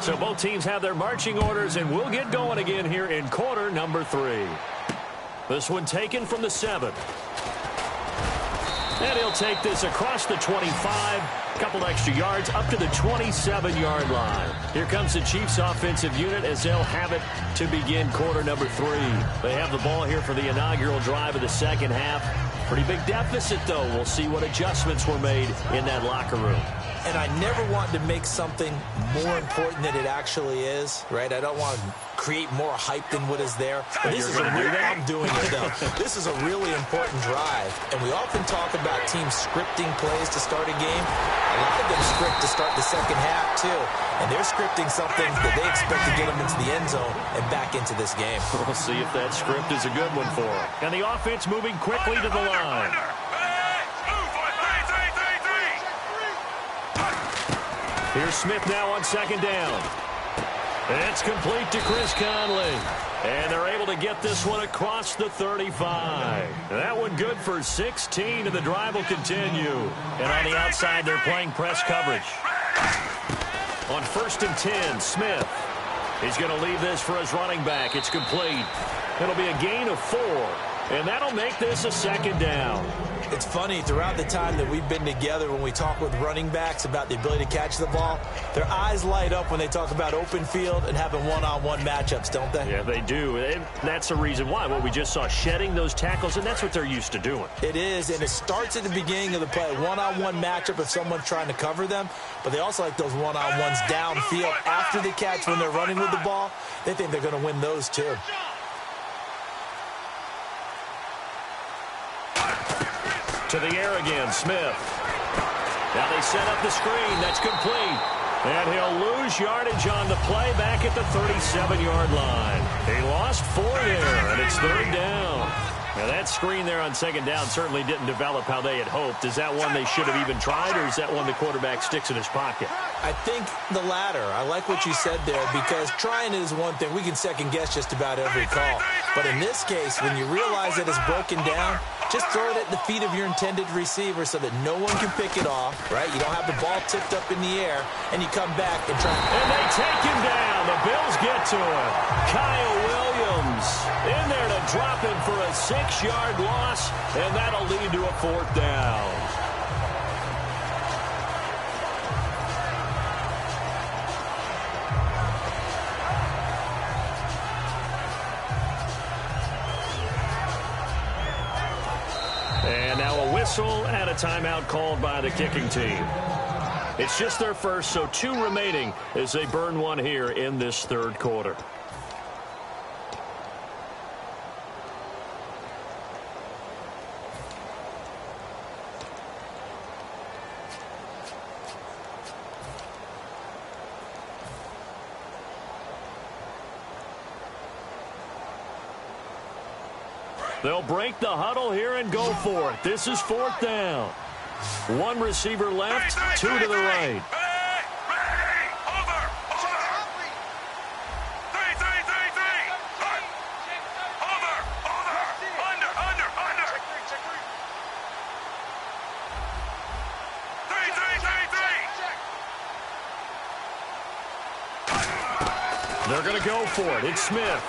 So both teams have their marching orders, and we'll get going again here in quarter number 3. This one taken from the 7. And he'll take this across the 25. A couple extra yards up to the 27-yard line. Here comes the Chiefs offensive unit as they'll have it to begin quarter number 3. They have the ball here for the inaugural drive of the second half. Pretty big deficit, though. We'll see what adjustments were made in that locker room. And I never want to make something more important than it actually is, right? I don't want to create more hype than what is there. But this is I'm doing it, though. This is a really important drive. And we often talk about teams scripting plays to start a game. A lot of them script to start the second half, too. And they're scripting something that they expect to get them into the end zone and back into this game. We'll see if that script is a good one for them. And the offense moving quickly to the line. Here's Smith now on 2nd down. It's complete to Chris Conley. And they're able to to get this one across the 35. That one good for 16, and the drive will continue. And on the outside, they're playing press coverage. On 1st and 10, Smith. He's going to leave this for his running back. It's complete. It'll be a gain of 4, and that'll make this a 2nd down. It's funny, throughout the time that we've been together, when we talk with running backs about the ability to catch the ball, their eyes light up when they talk about open field and having one-on-one matchups, don't they? Yeah, they do. And that's the reason why. What we just saw, shedding those tackles, and that's what they're used to doing. It is, and it starts at the beginning of the play. One-on-one matchup if someone's trying to cover them, but they also like those one-on-ones downfield after the catch when they're running with the ball. They think they're going to win those too. To the air again, Smith. Now they set up the screen. That's complete. And he'll lose yardage on the play back at the 37-yard line. He lost 4 there, and it's 3rd down. Now that screen there on 2nd down certainly didn't develop how they had hoped. Is that one they should have even tried, or is that one the quarterback sticks in his pocket? I think the latter. I like what you said there, because trying is one thing. We can second-guess just about every call. But in this case, when you realize that it's broken down, just throw it at the feet of your intended receiver so that no one can pick it off, right? You don't have the ball tipped up in the air, and you come back and try. And they take him down. The Bills get to him. Kyle Williams in there to drop him for a 6-yard loss, and that'll lead to a 4th down. And now a whistle and a timeout called by the kicking team. It's just their first, so 2 remaining as they burn one here in this 3rd quarter. They'll break the huddle here and go for it. This is 4th down. 1 receiver left, 2 to the right. They're going to go for it. It's Smith.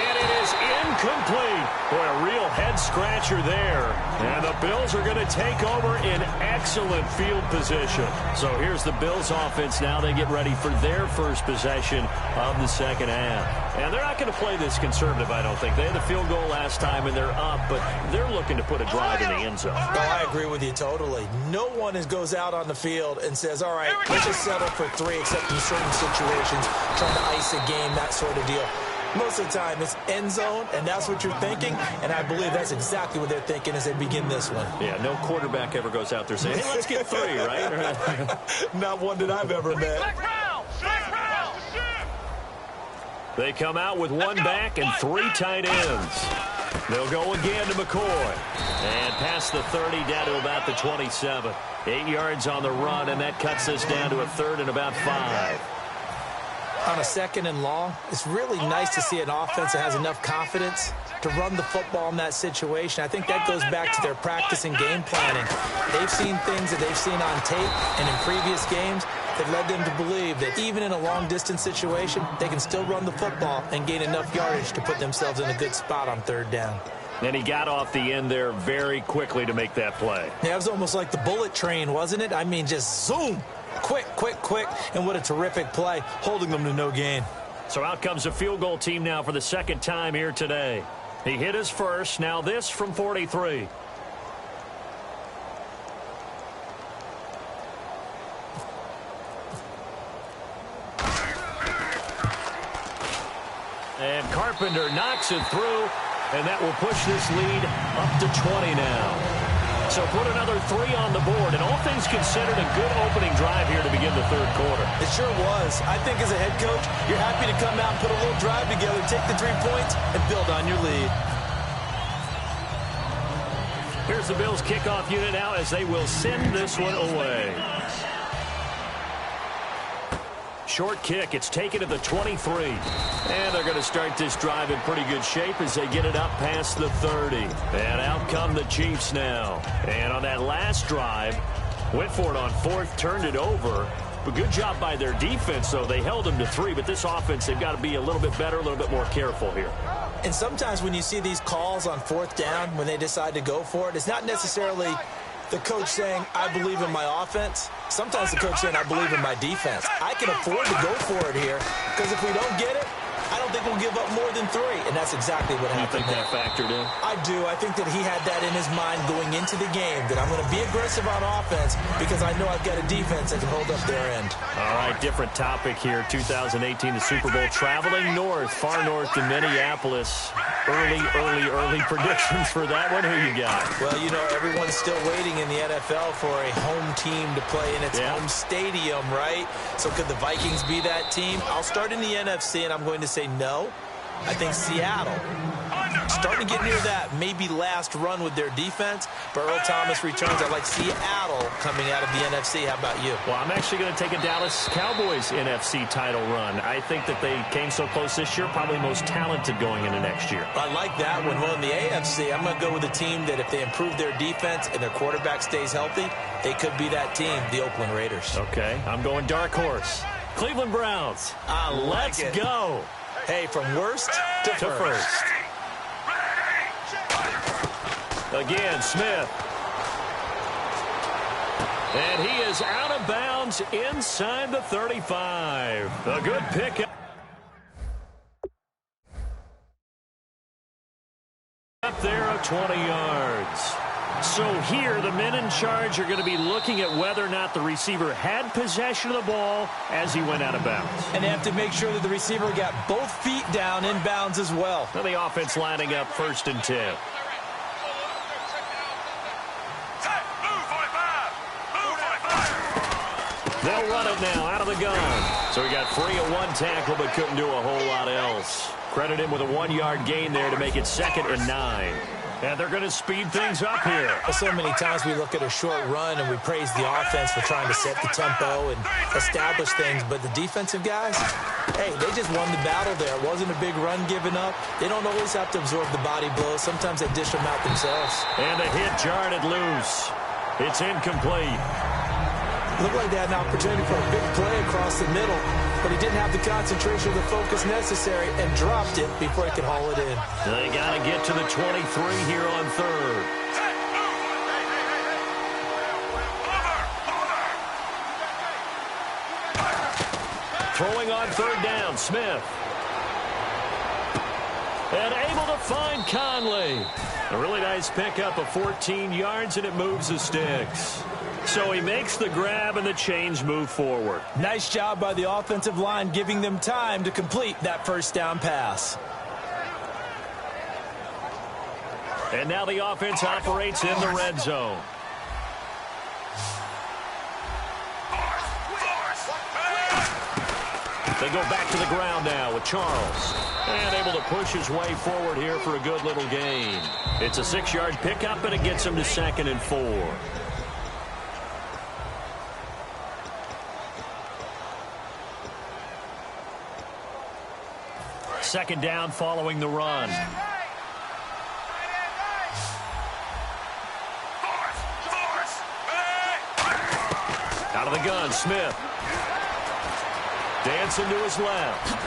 And it is incomplete. Boy, a real head-scratcher there. And the Bills are going to take over in excellent field position. So here's the Bills offense now. They get ready for their first possession of the 2nd half. And they're not going to play this conservative, I don't think. They had the field goal last time, and they're up, but they're looking to put a drive in the end zone. Oh, I agree with you totally. No one goes out on the field and says, all right, let's just settle for 3, except in certain situations, trying to ice a game, that sort of deal. Most of the time, it's end zone, and that's what you're thinking, and I believe that's exactly what they're thinking as they begin this one. Yeah, no quarterback ever goes out there saying, hey, let's get 3, right? Not one that I've ever met. They come out with 1 back and 3 tight ends. They'll go again to McCoy. And past the 30, down to about the 27. 8 yards on the run, and that cuts us down to a 3rd and about 5. On a 2nd and long, it's really nice to see an offense that has enough confidence to run the football in that situation. I think that goes back to their practice and game planning. They've seen things that they've seen on tape and in previous games that led them to believe that even in a long-distance situation, they can still run the football and gain enough yardage to put themselves in a good spot on 3rd down. And he got off the end there very quickly to make that play. Yeah, it was almost like the bullet train, wasn't it? I mean, just zoom. Quick, quick, quick, and what a terrific play, holding them to no gain. So out comes the field goal team now for the 2nd time here today. He hit his first, now this from 43. And Carpenter knocks it through, and that will push this lead up to 20 now. So put another 3 on the board, and all things considered, a good opening drive here to begin the 3rd quarter. It sure was. I think as a head coach, you're happy to come out and put a little drive together, take the 3 points, and build on your lead. Here's the Bills kickoff unit now as they will send this one away. Short kick. It's taken to the 23. And they're going to start this drive in pretty good shape as they get it up past the 30. And out come the Chiefs now. And on that last drive, went for it on fourth, turned it over. But good job by their defense, though. They held them to 3, but this offense, they've got to be a little bit better, a little bit more careful here. And sometimes when you see these calls on fourth down, when they decide to go for it, it's not necessarily the coach saying, I believe in my offense. Sometimes the coach saying, I believe in my defense. I can afford to go for it here, because if we don't get it, I don't think we'll give up more than 3, and that's exactly what happened. You think that factored in? I do. I think that he had that in his mind going into the game, that I'm going to be aggressive on offense because I know I've got a defense that can hold up their end. All right, different topic here. 2018, the Super Bowl, traveling north, far north to Minneapolis. Early predictions for that one. Who you got? Well, you know, everyone's still waiting in the NFL for a home team to play in its home stadium, right? So could the Vikings be that team? I'll start in the NFC, and I'm going to say no. I think Seattle, starting to get near that maybe last run with their defense, but Earl Thomas returns. I like Seattle coming out of the NFC. How about you? Well, I'm actually going to take a Dallas Cowboys NFC title run. I think that they came so close this year, probably most talented going into next year. I like that one. Well, in the AFC, I'm going to go with a team that if they improve their defense and their quarterback stays healthy, they could be that team, the Oakland Raiders. Okay, I'm going dark horse. Cleveland Browns. Let's go. Hey, from worst to first. Again, Smith. And he is out of bounds inside the 35. A good pick up there of 20 yards. So here, the men in charge are going to be looking at whether or not the receiver had possession of the ball as he went out of bounds. And they have to make sure that the receiver got both feet down in bounds as well. Now the offense lining up 1st and 10. They'll run it now out of the gun. So he got free of one tackle but couldn't do a whole lot else. Credit him with a 1-yard gain there to make it 2nd and 9. And they're going to speed things up here. So many times we look at a short run and we praise the offense for trying to set the tempo and establish things. But the defensive guys, hey, they just won the battle there. It wasn't a big run given up. They don't always have to absorb the body blows. Sometimes they dish them out themselves. And a hit jarred it loose. It's incomplete. Looked like they had an opportunity for a big play across the middle, but he didn't have the concentration or the focus necessary and dropped it before he could haul it in. They got to get to the 23 here on 3rd. Throwing on 3rd down, Smith. And able to find Conley. A really nice pickup of 14 yards, and it moves the sticks. So he makes the grab, and the chains move forward. Nice job by the offensive line, giving them time to complete that 1st down pass. And now the offense operates in the red zone. They go back to the ground now with Charles. And able to push his way forward here for a good little gain. It's a 6-yard pickup, and it gets him to 2nd and 4. Second down following the run. Out of the gun, Smith. Dancing to his left.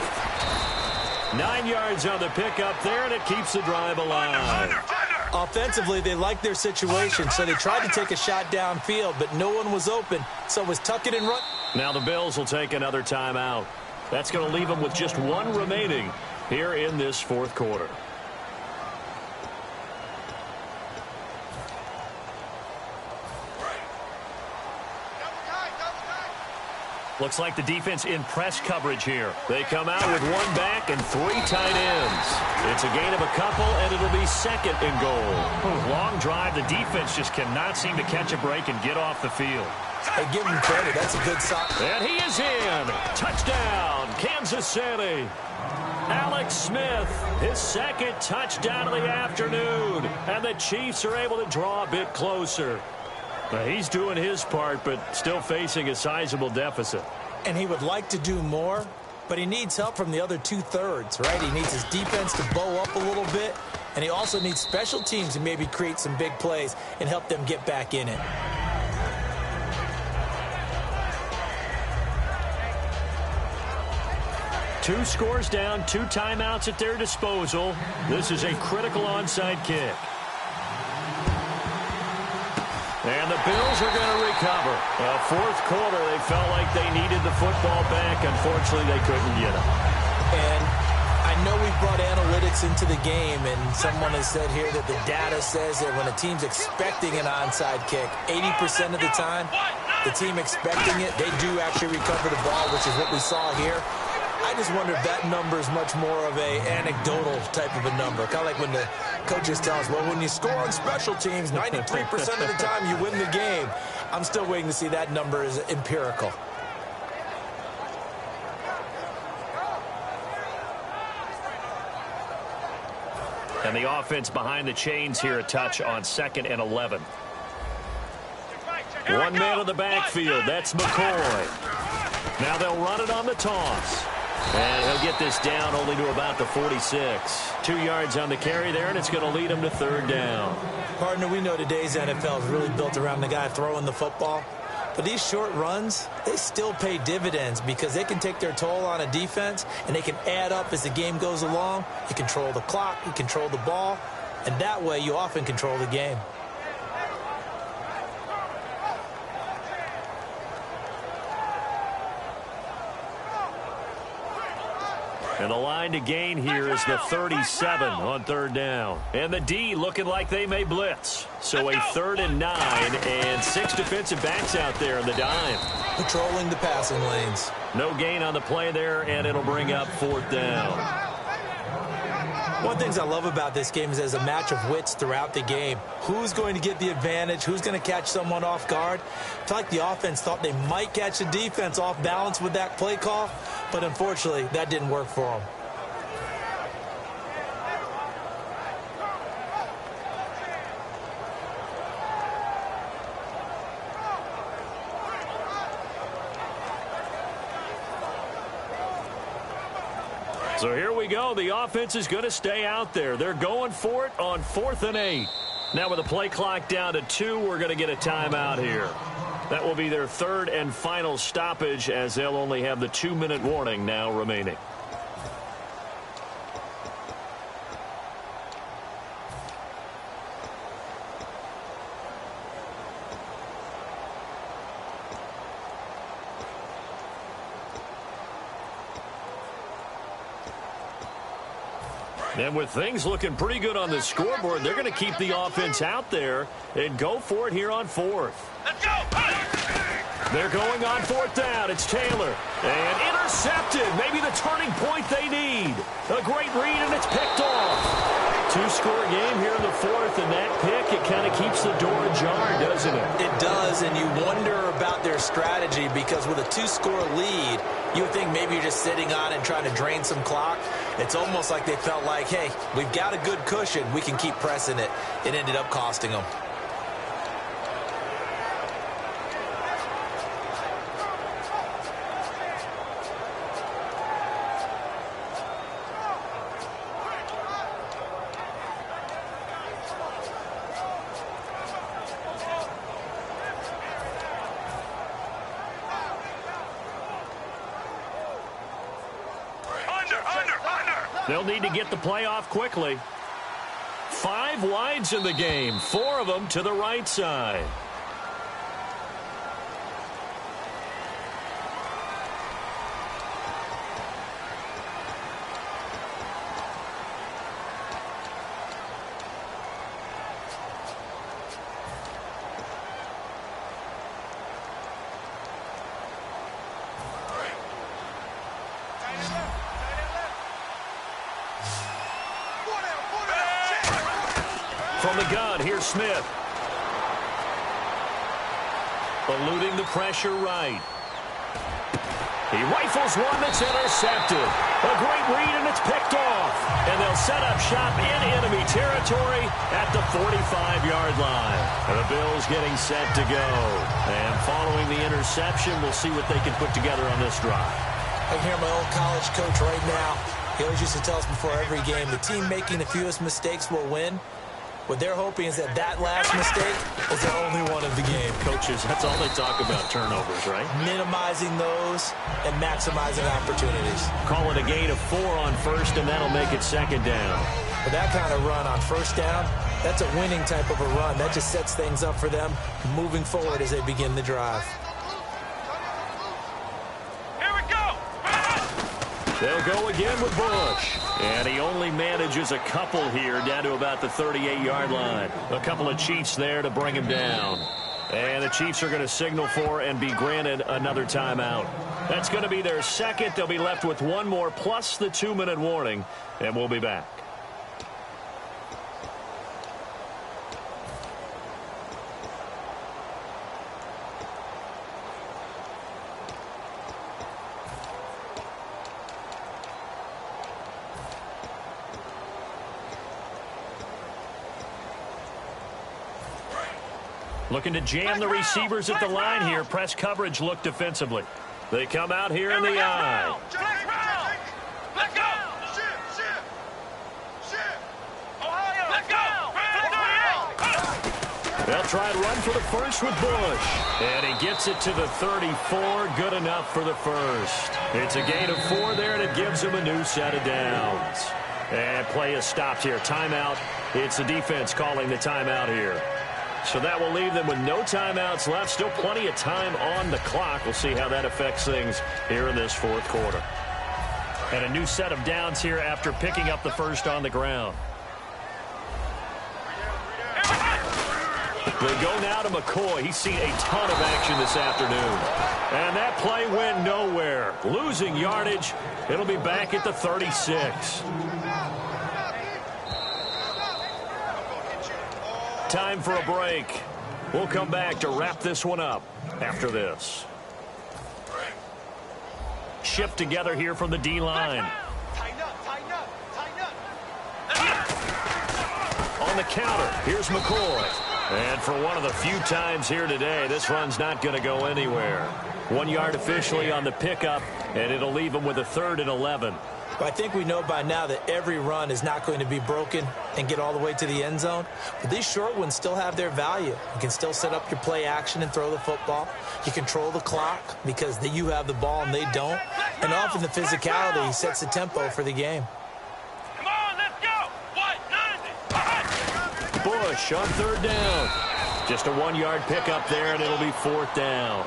9 yards on the pickup there, and it keeps the drive alive. Offensively, they like their situation, so they tried to take a shot downfield, but no one was open, so it was tuck it and run. Now the Bills will take another timeout. That's going to leave them with just 1 remaining here in this 4th quarter. Looks like the defense in press coverage here. They come out with 1 back and 3 tight ends. It's a gain of a couple, and it'll be 2nd and goal. Long drive. The defense just cannot seem to catch a break and get off the field. Hey, give him credit. That's a good shot. And he is in. Touchdown, Kansas City. Alex Smith, his 2nd touchdown of the afternoon. And the Chiefs are able to draw a bit closer. He's doing his part, but still facing a sizable deficit. And he would like to do more, but he needs help from the other two-thirds, right? He needs his defense to bow up a little bit, and he also needs special teams to maybe create some big plays and help them get back in it. Two scores down, 2 timeouts at their disposal. This is a critical onside kick. And the Bills are going to recover. Fourth quarter, they felt like they needed the football back. Unfortunately, they couldn't get it. And I know we've brought analytics into the game, and someone has said here that the data says that when a team's expecting an onside kick, 80% of the time, the team expecting it, they do actually recover the ball, which is what we saw here. I just wonder if that number is much more of a anecdotal type of a number. Kind of like when the coaches tell us, well, when you score on special teams, 93% of the time you win the game. I'm still waiting to see that number is empirical. And the offense behind the chains here, a touch on 2nd and 11. One man in the backfield, that's McCoy. Now they'll run it on the toss. And he'll get this down only to about the 46. 2 yards on the carry there, and it's going to lead him to 3rd down. Partner, we know today's NFL is really built around the guy throwing the football. But these short runs, they still pay dividends because they can take their toll on a defense, and they can add up as the game goes along. You control the clock, you control the ball, and that way you often control the game. And the line to gain here is the 37 on 3rd down. And the D looking like they may blitz. So a 3rd and 9 and 6 defensive backs out there in the dime. Patrolling the passing lanes. No gain on the play there, and it'll bring up 4th down. One of the things I love about this game is there's a match of wits throughout the game. Who's going to get the advantage? Who's going to catch someone off guard? I feel like the offense thought they might catch the defense off balance with that play call, but unfortunately, that didn't work for them. So here we go. The offense is going to stay out there. They're going for it on 4th and 8. Now with the play clock down to 2, we're going to get a timeout here. That will be their 3rd and final stoppage as they'll only have the 2-minute warning now remaining. And with things looking pretty good on the scoreboard, they're going to keep the offense out there and go for it here on 4th. Let's go! They're going on 4th down. It's Taylor. And intercepted. Maybe the turning point they need. A great read, and it's picked off. 2-score game here in the 4th, and that pick, it kind of keeps the door ajar, doesn't it? It does, and you wonder about their strategy because with a 2-score lead, you would think maybe you're just sitting on it and trying to drain some clock. It's almost like they felt like, hey, we've got a good cushion. We can keep pressing it. It ended up costing them. They'll need to get the play off quickly. 5 wides in the game, 4 of them to the right side. From the gun, here's Smith. Eluding the pressure right. He rifles one that's intercepted. A great read, and it's picked off. And they'll set up shop in enemy territory at the 45-yard line. And the Bills getting set to go. And following the interception, we'll see what they can put together on this drive. I can hear my old college coach right now. He always used to tell us before every game, the team making the fewest mistakes will win. What they're hoping is that last mistake is the only one of the game. Coaches, that's all they talk about, turnovers, right? Minimizing those and maximizing opportunities. Call it a gain of 4 on first, and that'll make it second down. With that kind of run on first down, that's a winning type of a run. That just sets things up for them moving forward as they begin the drive. Here we go. They'll go again with Bush. And he only manages a couple here down to about the 38-yard line. A couple of Chiefs there to bring him down. And the Chiefs are going to signal for and be granted another timeout. That's going to be their second. They'll be left with one more plus the 2-minute warning. And we'll be back. Looking to jam the receivers at the line here. Press coverage look defensively. They come out here in the eye. Let go. Ohio. Let go. They'll try and run for the first with Bush. And he gets it to the 34. Good enough for the first. It's a gain of 4 there, and it gives him a new set of downs. And play is stopped here. Timeout. It's the defense calling the timeout here. So that will leave them with no timeouts left. Still plenty of time on the clock. We'll see how that affects things here in this fourth quarter. And a new set of downs here after picking up the first on the ground. They go now to McCoy. He's seen a ton of action this afternoon. And that play went nowhere. Losing yardage. It'll be back at the 36. Time for a break. We'll come back to wrap this one up after this. Shift together here from the D-line. Tighten up. On the counter, here's McCoy. And for one of the few times here today, this run's not going to go anywhere. 1 yard officially on the pickup, and it'll leave him with a 3rd and 11. But I think we know by now that every run is not going to be broken and get all the way to the end zone. But these short ones still have their value. You can still set up your play action and throw the football. You control the clock because you have the ball and they don't. And often the physicality sets the tempo for the game. Come on, let's go. What? Bush on 3rd down. Just a 1 yard pickup there, and it'll be 4th down.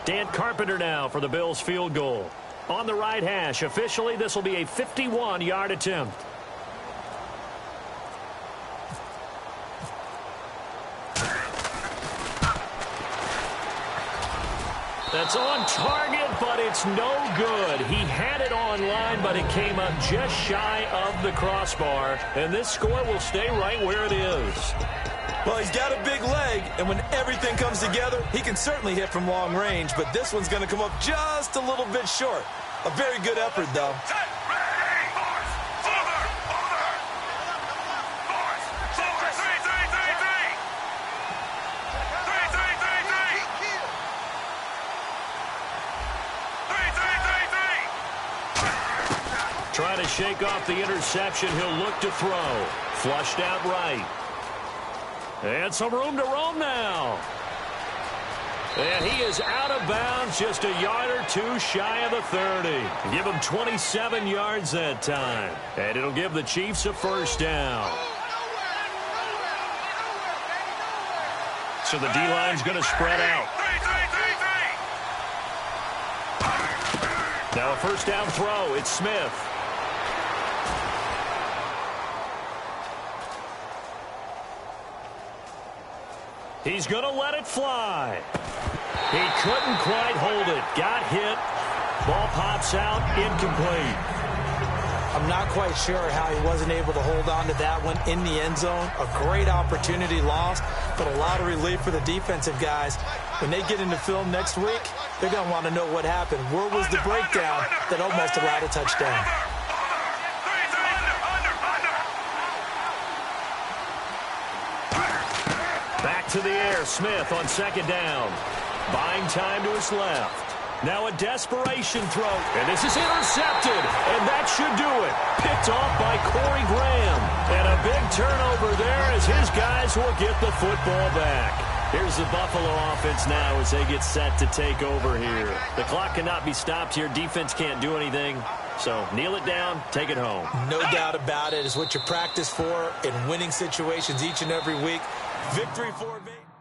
Dan Carpenter now for the Bills field goal. On the right hash, officially this will be a 51-yard attempt. That's on target, but it's no good. He had it on line, but it came up just shy of the crossbar. And this score will stay right where it is. Well, he's got a big leg, and when everything comes together, he can certainly hit from long range, but this one's going to come up just a little bit short. A very good effort, though. Trying to shake off the interception. He'll look to throw. Flushed out right. And some room to roam now. And he is out of bounds, just a yard or two shy of the 30. Give him 27 yards that time. And it'll give the Chiefs a 1st down. So the D-line's going to spread out. Now a 1st down throw. It's Smith. He's going to let it fly. He couldn't quite hold it. Got hit. Ball pops out, incomplete. I'm not quite sure how he wasn't able to hold on to that one in the end zone. A great opportunity lost, but a lot of relief for the defensive guys. When they get into film next week, they're going to want to know what happened. Where was the breakdown that almost allowed a touchdown? Back to the air, Smith on second down. Buying time to his left. Now a desperation throw, and this is intercepted, and that should do it. Picked off by Corey Graham. And a big turnover there as his guys will get the football back. Here's the Buffalo offense now as they get set to take over here. The clock cannot be stopped here. Defense can't do anything. So kneel it down, take it home. No doubt about it. It's what you practice for in winning situations each and every week. Victory for Vegas.